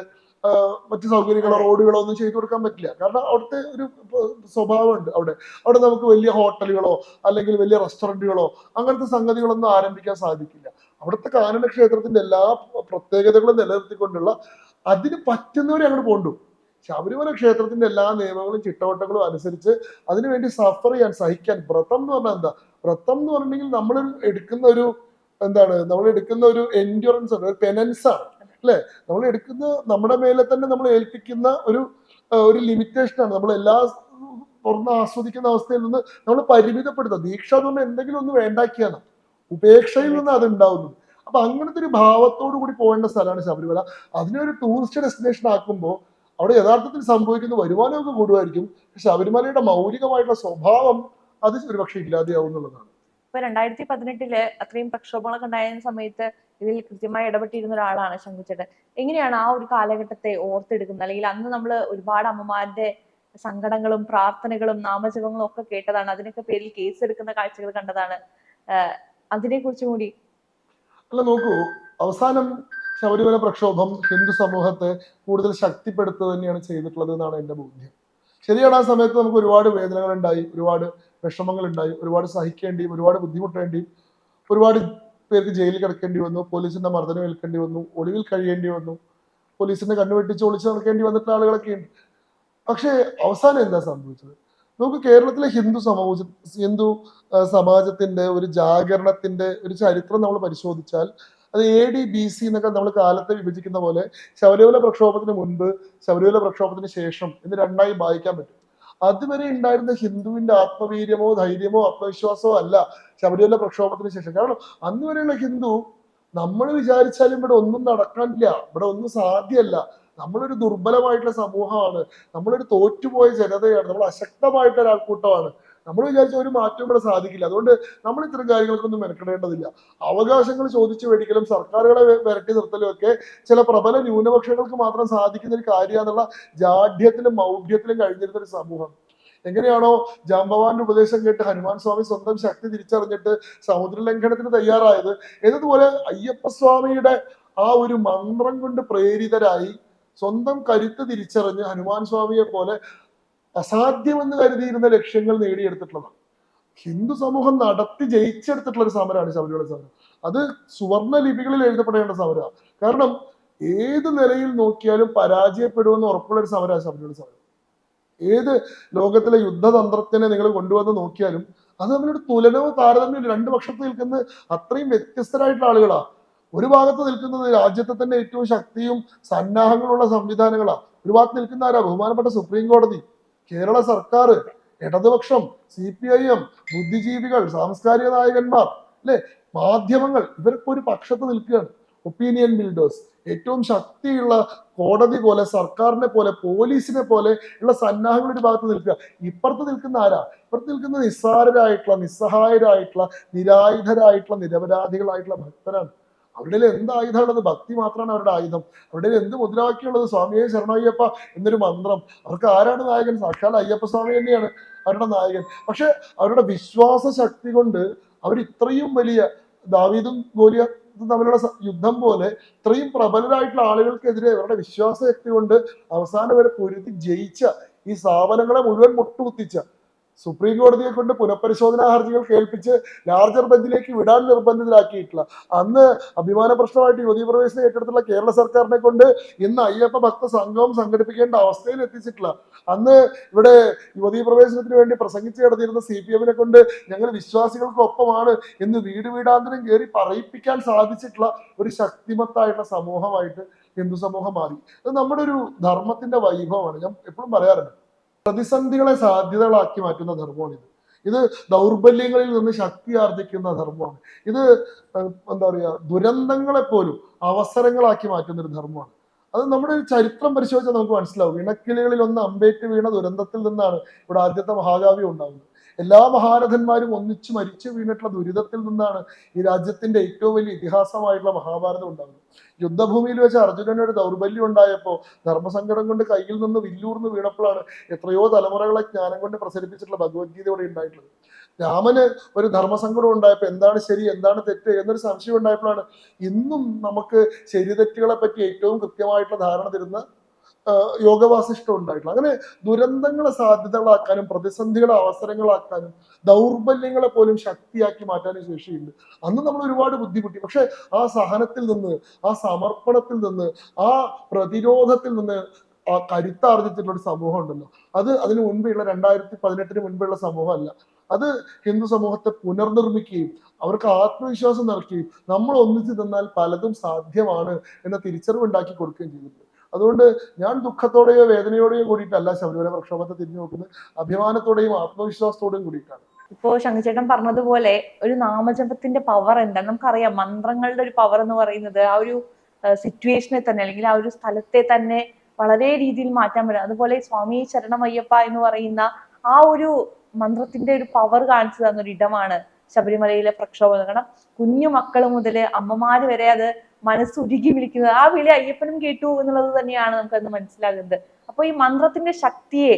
മറ്റു സൗകര്യങ്ങളോ റോഡുകളോ ഒന്നും ചെയ്തു കൊടുക്കാൻ പറ്റില്ല. കാരണം അവിടുത്തെ ഒരു സ്വഭാവമുണ്ട്. അവിടെ നമുക്ക് വലിയ ഹോട്ടലുകളോ അല്ലെങ്കിൽ വലിയ റെസ്റ്റോറന്റുകളോ അങ്ങനത്തെ സംഗതികളൊന്നും ആരംഭിക്കാൻ സാധിക്കില്ല. അവിടുത്തെ കാനന ക്ഷേത്രത്തിന്റെ എല്ലാ പ്രത്യേകതകളും നിലനിർത്തിക്കൊണ്ടുള്ള അതിന് പറ്റുന്നവരെ അങ്ങോട്ട് പോണ്ടു. ശബരിമല ക്ഷേത്രത്തിന്റെ എല്ലാ നിയമങ്ങളും ചിട്ടവട്ടങ്ങളും അനുസരിച്ച് അതിനുവേണ്ടി സഫർ ചെയ്യാൻ, സഹിക്കാൻ. വ്രതം എന്ന് പറഞ്ഞാൽ എന്താ? വ്രതം എന്ന് പറഞ്ഞിട്ടുണ്ടെങ്കിൽ നമ്മൾ എടുക്കുന്ന ഒരു എൻഡ്യൂറൻസ് ആണ്, ഒരു പെനൻസ് ആണ്, അല്ലെ? നമ്മൾ എടുക്കുന്ന നമ്മുടെ മേലെ തന്നെ നമ്മൾ ഏൽപ്പിക്കുന്ന ഒരു ലിമിറ്റേഷൻ ആണ്. നമ്മൾ എല്ലാ തുറന്ന് ആസ്വദിക്കുന്ന അവസ്ഥയിൽ നിന്ന് നമ്മൾ പരിമിതപ്പെടുത്തുക. ദീക്ഷ എന്ന് പറഞ്ഞാൽ എന്തെങ്കിലും ഒന്ന് വേണ്ടാക്കിയാണ്, ഉപേക്ഷയിൽ നിന്ന് അത് ഉണ്ടാവുന്നത്. അപ്പൊ അങ്ങനത്തെ ഒരു ഭാവത്തോടു കൂടി പോകേണ്ട സ്ഥലമാണ് ശബരിമല. അതിനെ ഒരു ടൂറിസ്റ്റ് ഡെസ്റ്റിനേഷൻ ആക്കുമ്പോൾ അവിടെ യഥാർത്ഥത്തിൽ സംഭവിക്കുന്ന വരുമാനമൊക്കെ കൂടുമായിരിക്കും. ശബരിമലയുടെ മൗലികമായിട്ടുള്ള സ്വഭാവം അത് ഒരുപക്ഷെ ഇല്ലാതെയാവും എന്നുള്ളതാണ്. ഇപ്പൊ 2018 അത്രയും പ്രക്ഷോഭങ്ങളൊക്കെ ഉണ്ടായ സമയത്ത് ഇതിൽ കൃത്യമായി ഇടപെട്ടിരുന്ന ഒരാളാണ് ശങ്കുച്ചേട്ടൻ. എങ്ങനെയാണ് ആ ഒരു കാലഘട്ടത്തെ ഓർത്തെടുക്കുന്നത്? അല്ലെങ്കിൽ അന്ന് നമ്മൾ ഒരുപാട് അമ്മമാരുടെ സങ്കടങ്ങളും പ്രാർത്ഥനകളും നാമജപങ്ങളും ഒക്കെ കേട്ടതാണ്, അതിനൊക്കെ പേരിൽ കേസ് എടുക്കുന്ന കാഴ്ചകൾ കണ്ടതാണ്. അതിനെ കുറിച്ചും കൂടി അല്ല, നോക്കൂ, അവസാനം ശബരിമല പ്രക്ഷോഭം ഹിന്ദു സമൂഹത്തെ കൂടുതൽ ശക്തിപ്പെടുത്തുക തന്നെയാണ് ചെയ്തിട്ടുള്ളത് എന്നാണ് എൻ്റെ ബോധ്യം. ശരിയാണ്, ആ സമയത്ത് നമുക്ക് ഒരുപാട് വേദനകൾ ഉണ്ടായി, ഒരുപാട് വിഷമങ്ങൾ ഉണ്ടായി, ഒരുപാട് സഹിക്കേണ്ടിയും ഒരുപാട് ബുദ്ധിമുട്ടേണ്ടിയും ഒരുപാട് പേർക്ക് ജയിലിൽ കിടക്കേണ്ടി വന്നു, പോലീസിന്റെ മർദ്ദനം ഏൽക്കേണ്ടി വന്നു, ഒളിവിൽ കഴിയേണ്ടി വന്നു, പോലീസിന്റെ കണ്ണുവെട്ടിച്ച് ഒളിച്ചു നടക്കേണ്ടി വന്നിട്ടുള്ള ആളുകളൊക്കെ ഉണ്ട്. പക്ഷേ അവസാനം എന്താ സംഭവിച്ചത്? നമുക്ക് കേരളത്തിലെ ഹിന്ദു സമാജത്തിന്റെ ഒരു ജാഗരണത്തിന്റെ ഒരു ചരിത്രം നമ്മൾ പരിശോധിച്ചാൽ അത് AD BC എന്നൊക്കെ നമ്മൾ കാലത്തെ വിഭജിക്കുന്ന പോലെ ശബരിമല പ്രക്ഷോഭത്തിന് മുൻപ്, ശബരിമല പ്രക്ഷോഭത്തിന് ശേഷം എന്ന് രണ്ടായി ഭാഗിക്കാൻ പറ്റും. അതുവരെ ഉണ്ടായിരുന്ന ഹിന്ദുവിന്റെ ആത്മവീര്യമോ ധൈര്യമോ ആത്മവിശ്വാസമോ അല്ല ശബരിമല പ്രക്ഷോഭത്തിന് ശേഷം. കാരണം അന്ന് വരെയുള്ള ഹിന്ദു നമ്മൾ വിചാരിച്ചാലും ഇവിടെ ഒന്നും നടക്കാനില്ല, ഇവിടെ ഒന്നും സാധ്യമല്ല, നമ്മളൊരു ദുർബലമായിട്ടുള്ള സമൂഹമാണ്, നമ്മളൊരു തോറ്റുപോയ ജനതയാണ്, നമ്മൾ അശക്തമായിട്ടുള്ള ഒരാൾക്കൂട്ടമാണ്, നമ്മൾ വിചാരിച്ച ഒരു മാറ്റവും ഇവിടെ സാധിക്കില്ല. അതുകൊണ്ട് നമ്മൾ ഇത്തരം കാര്യങ്ങൾക്കൊന്നും മെനക്കെടേണ്ടതില്ല. അവകാശങ്ങൾ ചോദിച്ചു മേടിക്കലും സർക്കാരുകളെ വിരട്ടി നിർത്തലും ഒക്കെ ചില പ്രബല ന്യൂനപക്ഷങ്ങൾക്ക് മാത്രം സാധിക്കുന്ന ഒരു കാര്യമാണെന്നുള്ള ജാഢ്യത്തിലും മൗഢ്യത്തിലും കഴിഞ്ഞിരുന്ന ഒരു സമൂഹം. എങ്ങനെയാണോ ജാംബവാന്റെ ഉപദേശം കേട്ട് ഹനുമാൻ സ്വാമി സ്വന്തം ശക്തി തിരിച്ചറിഞ്ഞിട്ട് സമുദ്രലംഘനത്തിന് തയ്യാറായത്, എന്നതുപോലെ അയ്യപ്പസ്വാമിയുടെ ആ ഒരു മന്ത്രം കൊണ്ട് പ്രേരിതരായി സ്വന്തം കരുത്ത് തിരിച്ചറിഞ്ഞ് ഹനുമാൻ സ്വാമിയെ പോലെ അസാധ്യമെന്ന് കരുതിയിരുന്ന ലക്ഷ്യങ്ങൾ നേടിയെടുത്തിട്ടുള്ളതാണ്. ഹിന്ദു സമൂഹം നടത്തി ജയിച്ചെടുത്തിട്ടുള്ള ഒരു സമരമാണ് ശബരിമല സമരം. അത് സുവർണ ലിപികളിൽ എഴുതപ്പെടേണ്ട സമരമാണ്. കാരണം ഏത് നിലയിൽ നോക്കിയാലും പരാജയപ്പെടുമെന്ന് ഉറപ്പുള്ള ഒരു സമരമാണ് ശബരിമല സമരം. ഏത് ലോകത്തിലെ യുദ്ധതന്ത്രത്തിനെ നിങ്ങൾ കൊണ്ടുവന്ന് നോക്കിയാലും അത് തമ്മിലൊരു തുലനവും താരതമ്യവും രണ്ടു പക്ഷത്ത് നിൽക്കുന്ന അത്രയും വ്യത്യസ്തരായിട്ടുള്ള ആളുകളാ. ഒരു ഭാഗത്ത് നിൽക്കുന്നത് രാജ്യത്തെ തന്നെ ഏറ്റവും ശക്തിയും സന്നാഹങ്ങളുള്ള സംവിധാനങ്ങളാ. ഒരു ഭാഗത്ത് നിൽക്കുന്ന ആരാ? ബഹുമാനപ്പെട്ട സുപ്രീം കോടതി, കേരള സർക്കാർ, ഇടതുപക്ഷം, CPIM, ബുദ്ധിജീവികൾ, സാംസ്കാരിക നായകന്മാർ, അല്ലെ, മാധ്യമങ്ങൾ, ഇവരൊക്കെ ഒരു പക്ഷത്ത് നിൽക്കുകയാണ്. ഒപ്പീനിയൻ ബിൽഡേഴ്സ്, ഏറ്റവും ശക്തിയുള്ള കോടതി പോലെ, സർക്കാരിനെ പോലെ, പോലീസിനെ പോലെ ഉള്ള സന്നാഹങ്ങൾ ഒരു ഭാഗത്ത് നിൽക്കുക. ഇപ്പുറത്ത് നിൽക്കുന്ന ആരാ? ഇപ്പുറത്ത് നിൽക്കുന്ന നിസ്സാരരായിട്ടുള്ള, നിസ്സഹായരായിട്ടുള്ള, നിരായുധരായിട്ടുള്ള, നിരപരാധികളായിട്ടുള്ള ഭക്തരാണ്. അവരുടെ എന്ത് ആയുധമുള്ളത്? ഭക്തി മാത്രമാണ് അവരുടെ ആയുധം. അവരുടെ എന്ത് മുദ്രാവാക്യമുള്ളത്? സ്വാമിയെ ശരണയ്യപ്പ എന്നൊരു മന്ത്രം. അവർക്ക് ആരാണ് നായകൻ? സാക്ഷാൽ അയ്യപ്പ സ്വാമി തന്നെയാണ് അവരുടെ നായകൻ. പക്ഷെ അവരുടെ വിശ്വാസ ശക്തി കൊണ്ട് അവർ ഇത്രയും വലിയ ദാവീദും ഗോലിയാത്തും തമ്മിലുള്ള യുദ്ധം പോലെ ഇത്രയും പ്രബലരായിട്ടുള്ള ആളുകൾക്കെതിരെ അവരുടെ വിശ്വാസ ശക്തി കൊണ്ട് അവസാനം വരെ പൊരുതി ജയിച്ച, ഈ സ്ഥാപനങ്ങളെ മുഴുവൻ മുട്ടുകുത്തിച്ച, സുപ്രീം കോടതിയെ കൊണ്ട് പുനഃപരിശോധനാ ഹർജികൾ കേൾപ്പിച്ച് ലാർജർ ബെഞ്ചിലേക്ക് വിടാൻ നിർബന്ധിതരാക്കിയിട്ടുള്ള, അന്ന് അഭിമാന പ്രശ്നമായിട്ട് യുവതീ പ്രവേശനം ഏറ്റെടുത്തുള്ള കേരള സർക്കാരിനെ കൊണ്ട് ഇന്ന് അയ്യപ്പ ഭക്ത സംഘം സംഘടിപ്പിക്കേണ്ട അവസ്ഥയിൽ എത്തിച്ചിട്ടുള്ള, അന്ന് ഇവിടെ യുവതീ പ്രവേശനത്തിന് വേണ്ടി പ്രസംഗിച്ച് കിടന്നിരുന്ന CPM കൊണ്ട് ഞങ്ങൾ വിശ്വാസികൾക്കൊപ്പമാണ് എന്ന് വീട് വീടാന്തരം കയറി പറയിപ്പിക്കാൻ സാധിച്ചിട്ടുള്ള ഒരു ശക്തിമത്തായിട്ടുള്ള സമൂഹമായിട്ട് ഹിന്ദു സമൂഹം മാറി. അത് നമ്മുടെ ഒരു ധർമ്മത്തിന്റെ വൈഭവമാണ്. ഞാൻ എപ്പോഴും പറയാറുണ്ട്, പ്രതിസന്ധികളെ സാധ്യതകളാക്കി മാറ്റുന്ന ധർമ്മമാണിത്. ഇത് ദൗർബല്യങ്ങളിൽ നിന്ന് ശക്തി ആർജിക്കുന്ന ധർമ്മമാണ്. ഇത് എന്താ പറയുക, ദുരന്തങ്ങളെ പോലും അവസരങ്ങളാക്കി മാറ്റുന്ന ഒരു ധർമ്മമാണ്. അത് നമ്മുടെ ഒരു ചരിത്രം പരിശോധിച്ചാൽ നമുക്ക് മനസ്സിലാവും. ഇണക്കിളികളിൽ ഒന്ന് അമ്പേറ്റ് വീണ ദുരന്തത്തിൽ നിന്നാണ് ഇവിടെ ആദ്യത്തെ മഹാകാവ്യം ഉണ്ടാകുന്നത്. എല്ലാ മഹാരഥന്മാരും ഒന്നിച്ചു മരിച്ചു വീണിട്ടുള്ള ദുരിതത്തിൽ നിന്നാണ് ഈ രാജ്യത്തിന്റെ ഏറ്റവും വലിയ ഇതിഹാസമായിട്ടുള്ള മഹാഭാരതം ഉണ്ടാകുന്നത്. യുദ്ധഭൂമിയിൽ വെച്ച് അർജുനന് ഒരു ദൗർബല്യം ഉണ്ടായപ്പോൾ ധർമ്മസങ്കടം കൊണ്ട് കയ്യിൽ നിന്ന് വില്ലൂർന്ന് വീണപ്പോഴാണ് എത്രയോ തലമുറകളെ ജ്ഞാനം കൊണ്ട് പ്രസരിപ്പിച്ചിട്ടുള്ള ഭഗവത്ഗീത ഇവിടെ ഉണ്ടായിട്ടുള്ളത്. രാമന് ഒരു ധർമ്മസങ്കടം ഉണ്ടായപ്പോൾ എന്താണ് ശരി എന്താണ് തെറ്റ് എന്നൊരു സംശയം ഉണ്ടായപ്പോഴാണ് ഇന്നും നമുക്ക് ശരി തെറ്റുകളെ പറ്റി ഏറ്റവും കൃത്യമായിട്ടുള്ള ധാരണ തരുന്ന യോഗവാസിഷ്ടം ഉണ്ടായിട്ടുള്ളത്. അങ്ങനെ ദുരന്തങ്ങളെ സാധ്യതകളാക്കാനും പ്രതിസന്ധികളെ അവസരങ്ങളാക്കാനും ദൗർബല്യങ്ങളെ പോലും ശക്തിയാക്കി മാറ്റാനും ശേഷിയുണ്ട്. അന്ന് നമ്മൾ ഒരുപാട് ബുദ്ധിമുട്ടി. പക്ഷെ ആ സഹനത്തിൽ നിന്ന്, ആ സമർപ്പണത്തിൽ നിന്ന്, ആ പ്രതിരോധത്തിൽ നിന്ന് ആ കരുത്താർജിച്ചിട്ടുള്ള ഒരു സമൂഹം ഉണ്ടല്ലോ, അത് അതിന് മുൻപുള്ള 2018 മുൻപുള്ള സമൂഹമല്ല. അത് ഹിന്ദു സമൂഹത്തെ പുനർനിർമ്മിക്കുകയും അവർക്ക് ആത്മവിശ്വാസം നൽകുകയും നമ്മൾ ഒന്നിച്ചു തന്നാൽ പലതും സാധ്യമാണ് എന്ന തിരിച്ചറിവ് ഉണ്ടാക്കി കൊടുക്കുകയും ചെയ്തിട്ടുണ്ട്. അതുകൊണ്ട് ഞാൻ ദുഃഖത്തോടെയോ വേദനയോടെയോ കൂടിയിട്ടല്ല ശബരിമല പ്രക്ഷോഭത്തെ തിരിഞ്ഞു നോക്കുന്നത്, അഭിമാനത്തോടെയും ആത്മവിശ്വാസത്തോടെയും കൂടിയിട്ടാണ്. ഇപ്പോ ശങ്കുചേട്ടൻ പറഞ്ഞതുപോലെ ഒരു നാമജപത്തിന്റെ പവർ എന്താണ് നമുക്കറിയാം. മന്ത്രങ്ങളുടെ ഒരു പവർ എന്ന് പറയുന്നത് ആ ഒരു സിറ്റുവേഷനെ തന്നെ അല്ലെങ്കിൽ ആ ഒരു സ്ഥലത്തെ തന്നെ വളരെ രീതിയിൽ മാറ്റാൻ പറ്റും. അതുപോലെ സ്വാമി ശരണമയ്യപ്പ എന്ന് പറയുന്ന ആ ഒരു മന്ത്രത്തിന്റെ ഒരു പവർ കാണിച്ചു തന്ന ഒരു ഇടമാണ് ശബരിമലയിലെ പ്രക്ഷോഭം. കാരണം കുഞ്ഞു മക്കൾ മുതല് അമ്മമാര് വരെ അത് മനസ്സുരുകി വിളിക്കുന്നത്, ആ വിളി അയ്യപ്പനും കേട്ടു എന്നുള്ളത് തന്നെയാണ് നമുക്കത് മനസ്സിലാകുന്നത്. അപ്പൊ ഈ മന്ത്രത്തിന്റെ ശക്തിയെ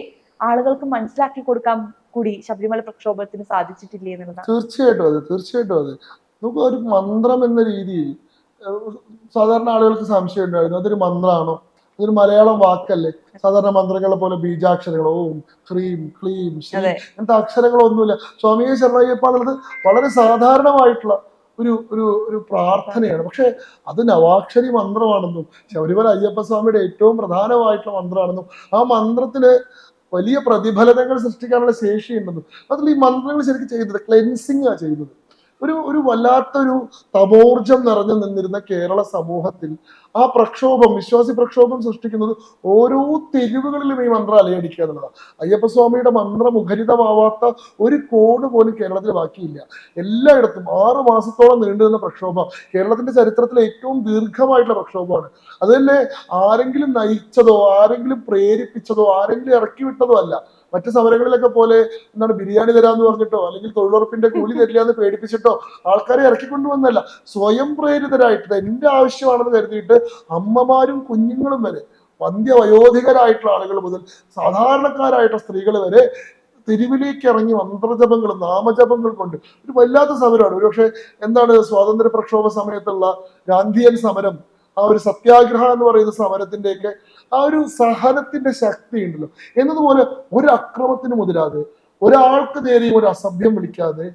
ആളുകൾക്ക് മനസ്സിലാക്കി കൊടുക്കാൻ കൂടി ശബരിമല പ്രക്ഷോഭത്തിന് സാധിച്ചിട്ടില്ലേ എന്നുള്ളതാണ്. തീർച്ചയായിട്ടും അത് നമുക്ക് ഒരു മന്ത്രം എന്ന രീതിയിൽ സാധാരണ ആളുകൾക്ക് സംശയം ഉണ്ടായിരുന്നു, അതൊരു മന്ത്രമാണോ, അതൊരു മലയാളം വാക്കല്ലേ. സാധാരണ മന്ത്രങ്ങളെ പോലെ ബീജാക്ഷരങ്ങൾ ഓം ഹ്രീം ക്ലീം ശ്രീ അങ്ങനത്തെ അക്ഷരങ്ങളൊന്നുമില്ല. സ്വാമിയെ ശരണയ്യപ്പ എന്നുള്ളത് വളരെ സാധാരണമായിട്ടുള്ള ഒരു ഒരു ഒരു പ്രാർത്ഥനയാണ്. പക്ഷെ അത് നവാക്ഷരി മന്ത്രമാണെന്നും ശബരിമല അയ്യപ്പസ്വാമിയുടെ ഏറ്റവും പ്രധാനമായിട്ടുള്ള മന്ത്രമാണെന്നും ആ മന്ത്രത്തിന് വലിയ പ്രതിഫലനങ്ങൾ സൃഷ്ടിക്കാനുള്ള ശേഷിയുണ്ടെന്നും അതിൽ ഈ മന്ത്രങ്ങൾ ശരിക്കും ചെയ്യുന്നത് ക്ലെൻസിങ് ആ ചെയ്യുന്നത്. ഒരു വല്ലാത്തൊരു തമോർജം നിറഞ്ഞു നിന്നിരുന്ന കേരള സമൂഹത്തിൽ ആ പ്രക്ഷോഭം, വിശ്വാസി പ്രക്ഷോഭം സൃഷ്ടിക്കുന്നത് ഓരോ തെരുവുകളിലും ഈ മന്ത്രം അലയടിക്കുക എന്നുള്ളതാണ്. അയ്യപ്പസ്വാമിയുടെ മന്ത്രമുഖരിതമാവാത്ത ഒരു കോഡ് പോലും കേരളത്തിൽ ബാക്കിയില്ല. എല്ലായിടത്തും 6 മാസത്തോളം നീണ്ടുനിന്ന പ്രക്ഷോഭം കേരളത്തിന്റെ ചരിത്രത്തിലെ ഏറ്റവും ദീർഘമായിട്ടുള്ള പ്രക്ഷോഭമാണ്. അത് തന്നെ ആരെങ്കിലും നയിച്ചതോ ആരെങ്കിലും പ്രേരിപ്പിച്ചതോ ആരെങ്കിലും ഇറക്കി വിട്ടതോ അല്ല. മറ്റു സമരങ്ങളിലൊക്കെ പോലെ എന്താണ് ബിരിയാണി തരാന്ന് പറഞ്ഞിട്ടോ അല്ലെങ്കിൽ തൊഴിലുറപ്പിന്റെ കൂലി തരില്ല എന്ന് പേടിപ്പിച്ചിട്ടോ ആൾക്കാരെ ഇറക്കിക്കൊണ്ടുവന്നല്ല, സ്വയം പ്രേരിതരായിട്ട് എന്റെ ആവശ്യമാണെന്ന് കരുതിയിട്ട് അമ്മമാരും കുഞ്ഞുങ്ങളും വരെ, വന്ധ്യവയോധികരായിട്ടുള്ള ആളുകൾ മുതൽ സാധാരണക്കാരായിട്ടുള്ള സ്ത്രീകൾ വരെ തെരുവിലേക്ക് ഇറങ്ങി മന്ത്രജപങ്ങളും നാമജപങ്ങൾ കൊണ്ട് ഒരു വല്ലാത്ത സമരമാണ്. ഒരുപക്ഷെ എന്താണ് സ്വാതന്ത്ര്യ പ്രക്ഷോഭ സമയത്തുള്ള ഗാന്ധിയൻ സമരം, ആ ഒരു സത്യാഗ്രഹം എന്ന് പറയുന്ന സമരത്തിന്റെയൊക്കെ ആ ഒരു സഹനത്തിന്റെ ശക്തി ഉണ്ടല്ലോ. എന്നതുപോലെ ഒരു അക്രമത്തിന് മുതിരാതെ, ഒരാൾക്ക് നേരെയും ഒരു അസഭ്യം വിളിക്കാതെ,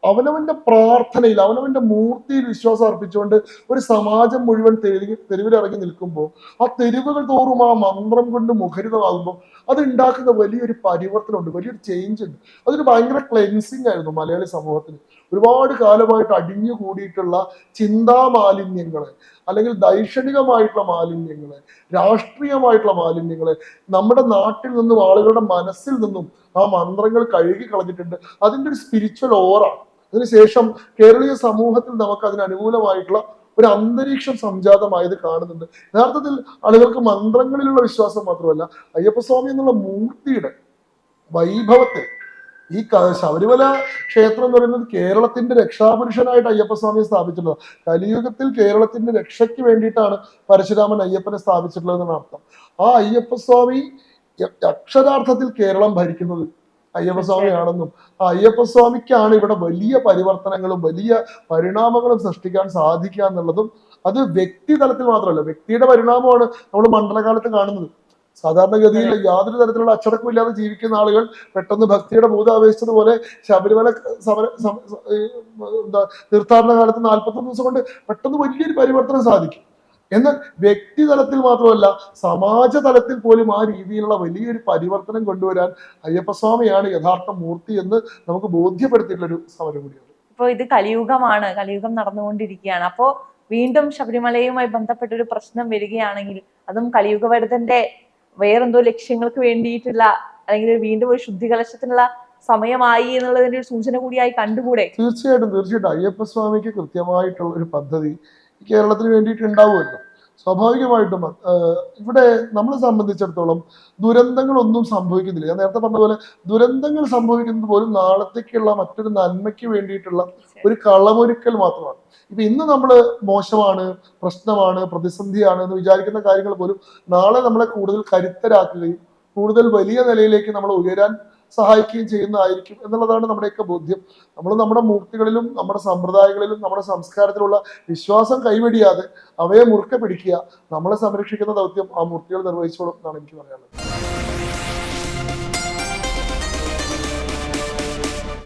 അവനവന്റെ പ്രാർത്ഥനയിൽ അവനവന്റെ മൂർത്തിയിൽ വിശ്വാസം അർപ്പിച്ചുകൊണ്ട് ഒരു സമാജം മുഴുവൻ തെരുവിലിറങ്ങി നിൽക്കുമ്പോൾ ആ തെരുവുകൾ തോറും ആ മന്ത്രം കൊണ്ട് മുഖരിതമാകുമ്പോൾ അത് ഉണ്ടാക്കുന്ന വലിയൊരു പരിവർത്തനമുണ്ട്, വലിയൊരു ചേഞ്ച് ഉണ്ട്. അതൊരു ഭയങ്കര ക്ലെൻസിങ് ആയിരുന്നു മലയാളി സമൂഹത്തിന്. ഒരുപാട് കാലമായിട്ട് അടിഞ്ഞു കൂടിയിട്ടുള്ള ചിന്താമാലിന്യങ്ങളെ അല്ലെങ്കിൽ ദൈക്ഷണികമായിട്ടുള്ള മാലിന്യങ്ങളെ, രാഷ്ട്രീയമായിട്ടുള്ള മാലിന്യങ്ങളെ നമ്മുടെ നാട്ടിൽ നിന്നും ആളുകളുടെ മനസ്സിൽ നിന്നും ആ മന്ത്രങ്ങൾ കഴുകി കളഞ്ഞിട്ടുണ്ട്. അതിൻ്റെ ഒരു സ്പിരിച്വൽ ഓറ അതിനുശേഷം കേരളീയ സമൂഹത്തിൽ നമുക്ക് അതിന് അനുകൂലമായിട്ടുള്ള ഒരു അന്തരീക്ഷം സംജാതമായത് കാണുന്നുണ്ട്. യഥാർത്ഥത്തിൽ ആളുകൾക്ക് മന്ത്രങ്ങളിലുള്ള വിശ്വാസം മാത്രമല്ല, അയ്യപ്പസ്വാമി എന്നുള്ള മൂർത്തിയുടെ വൈഭവത്തെ, ഈ ശബരിമല ക്ഷേത്രം എന്ന് പറയുന്നത് കേരളത്തിന്റെ രക്ഷാപുരുഷനായിട്ട് അയ്യപ്പസ്വാമിയെ സ്ഥാപിച്ചിട്ടുള്ളത്. കലിയുഗത്തിൽ കേരളത്തിന്റെ രക്ഷയ്ക്ക് വേണ്ടിയിട്ടാണ് പരശുരാമൻ അയ്യപ്പനെ സ്ഥാപിച്ചിട്ടുള്ളതെന്നാണ് അർത്ഥം. ആ അയ്യപ്പസ്വാമി അക്ഷരാർത്ഥത്തിൽ കേരളം ഭരിക്കുന്നത് അയ്യപ്പസ്വാമിയാണെന്നും ആ അയ്യപ്പസ്വാമിക്കാണ് ഇവിടെ വലിയ പരിവർത്തനങ്ങളും വലിയ പരിണാമങ്ങളും സൃഷ്ടിക്കാൻ സാധിക്കുക എന്നുള്ളതും അത് വ്യക്തി തലത്തിൽ മാത്രമല്ല, വ്യക്തിയുടെ പരിണാമമാണ് നമ്മൾ മണ്ഡലകാലത്ത് കാണുന്നത്. സാധാരണഗതിയിൽ യാതൊരു തരത്തിലുള്ള അച്ചടക്കവും ഇല്ലാതെ ജീവിക്കുന്ന ആളുകൾ പെട്ടെന്ന് ഭക്തിയുടെ ഭൂതാവേശിച്ചതുപോലെ ശബരിമല തീർത്ഥാടന കാലത്ത് 41 ദിവസം കൊണ്ട് പെട്ടെന്ന് വലിയൊരു പരിവർത്തനം സാധിക്കും. എന്നാൽ വ്യക്തി തലത്തിൽ മാത്രമല്ല, സമാജ തലത്തിൽ പോലും ആ രീതിയിലുള്ള വലിയൊരു പരിവർത്തനം കൊണ്ടുവരാൻ അയ്യപ്പസ്വാമിയാണ് യഥാർത്ഥ മൂർത്തി എന്ന് നമുക്ക് ബോധ്യപ്പെടുത്തിയിട്ടുള്ളൊരു സമരം കൂടിയാണ്. ഇപ്പൊ ഇത് കലിയുഗമാണ്, കലിയുഗം നടന്നുകൊണ്ടിരിക്കുകയാണ്. അപ്പോ വീണ്ടും ശബരിമലയുമായി ബന്ധപ്പെട്ടൊരു പ്രശ്നം വരികയാണെങ്കിൽ അതും കലിയുഗവരുതന്റെ വേറെന്തോ ലക്ഷ്യങ്ങൾക്ക് വേണ്ടിയിട്ടുള്ള അല്ലെങ്കിൽ വീണ്ടും ഒരു ശുദ്ധികലശത്തിനുള്ള സമയമായി എന്നുള്ളതിന്റെ ഒരു സൂചന കൂടിയായി കണ്ടുകൂടെ? തീർച്ചയായിട്ടും അയ്യപ്പസ്വാമിക്ക് കൃത്യമായിട്ടുള്ള ഒരു പദ്ധതി കേരളത്തിന് വേണ്ടിയിട്ട് ഉണ്ടാവുമല്ലോ. സ്വാഭാവികമായിട്ടും ഇവിടെ നമ്മളെ സംബന്ധിച്ചിടത്തോളം ദുരന്തങ്ങളൊന്നും സംഭവിക്കുന്നില്ല. ഞാൻ നേരത്തെ പറഞ്ഞ പോലെ ദുരന്തങ്ങൾ സംഭവിക്കുന്നത് പോലും നാളത്തേക്കുള്ള മറ്റൊരു നന്മയ്ക്ക് വേണ്ടിയിട്ടുള്ള ഒരു കളമൊരുക്കൽ മാത്രമാണ്. ഇപ്പൊ ഇന്ന് നമ്മൾ മോശമാണ്, പ്രശ്നമാണ്, പ്രതിസന്ധിയാണ് എന്ന് വിചാരിക്കുന്ന കാര്യങ്ങൾ പോലും നാളെ നമ്മളെ കൂടുതൽ കരുത്തരാക്കുകയും കൂടുതൽ വലിയ നിലയിലേക്ക് നമ്മൾ ഉയരാൻ സഹായിക്കുകയും ചെയ്യുന്നതായിരിക്കും എന്നുള്ളതാണ് നമ്മുടെയൊക്കെ ബോധ്യം. നമ്മൾ നമ്മുടെ മൂർത്തികളിലും നമ്മുടെ സമ്പ്രദായങ്ങളിലും നമ്മുടെ സംസ്കാരത്തിലുള്ള വിശ്വാസം കൈവെടിയാതെ അവയെ മുറുക്കെ പിടിക്കുക. നമ്മളെ സംരക്ഷിക്കുന്ന ദൗത്യം ആ മൂർത്തികൾ നിർവഹിച്ചോളും എന്നാണ് എനിക്ക് പറയാനുള്ളത്.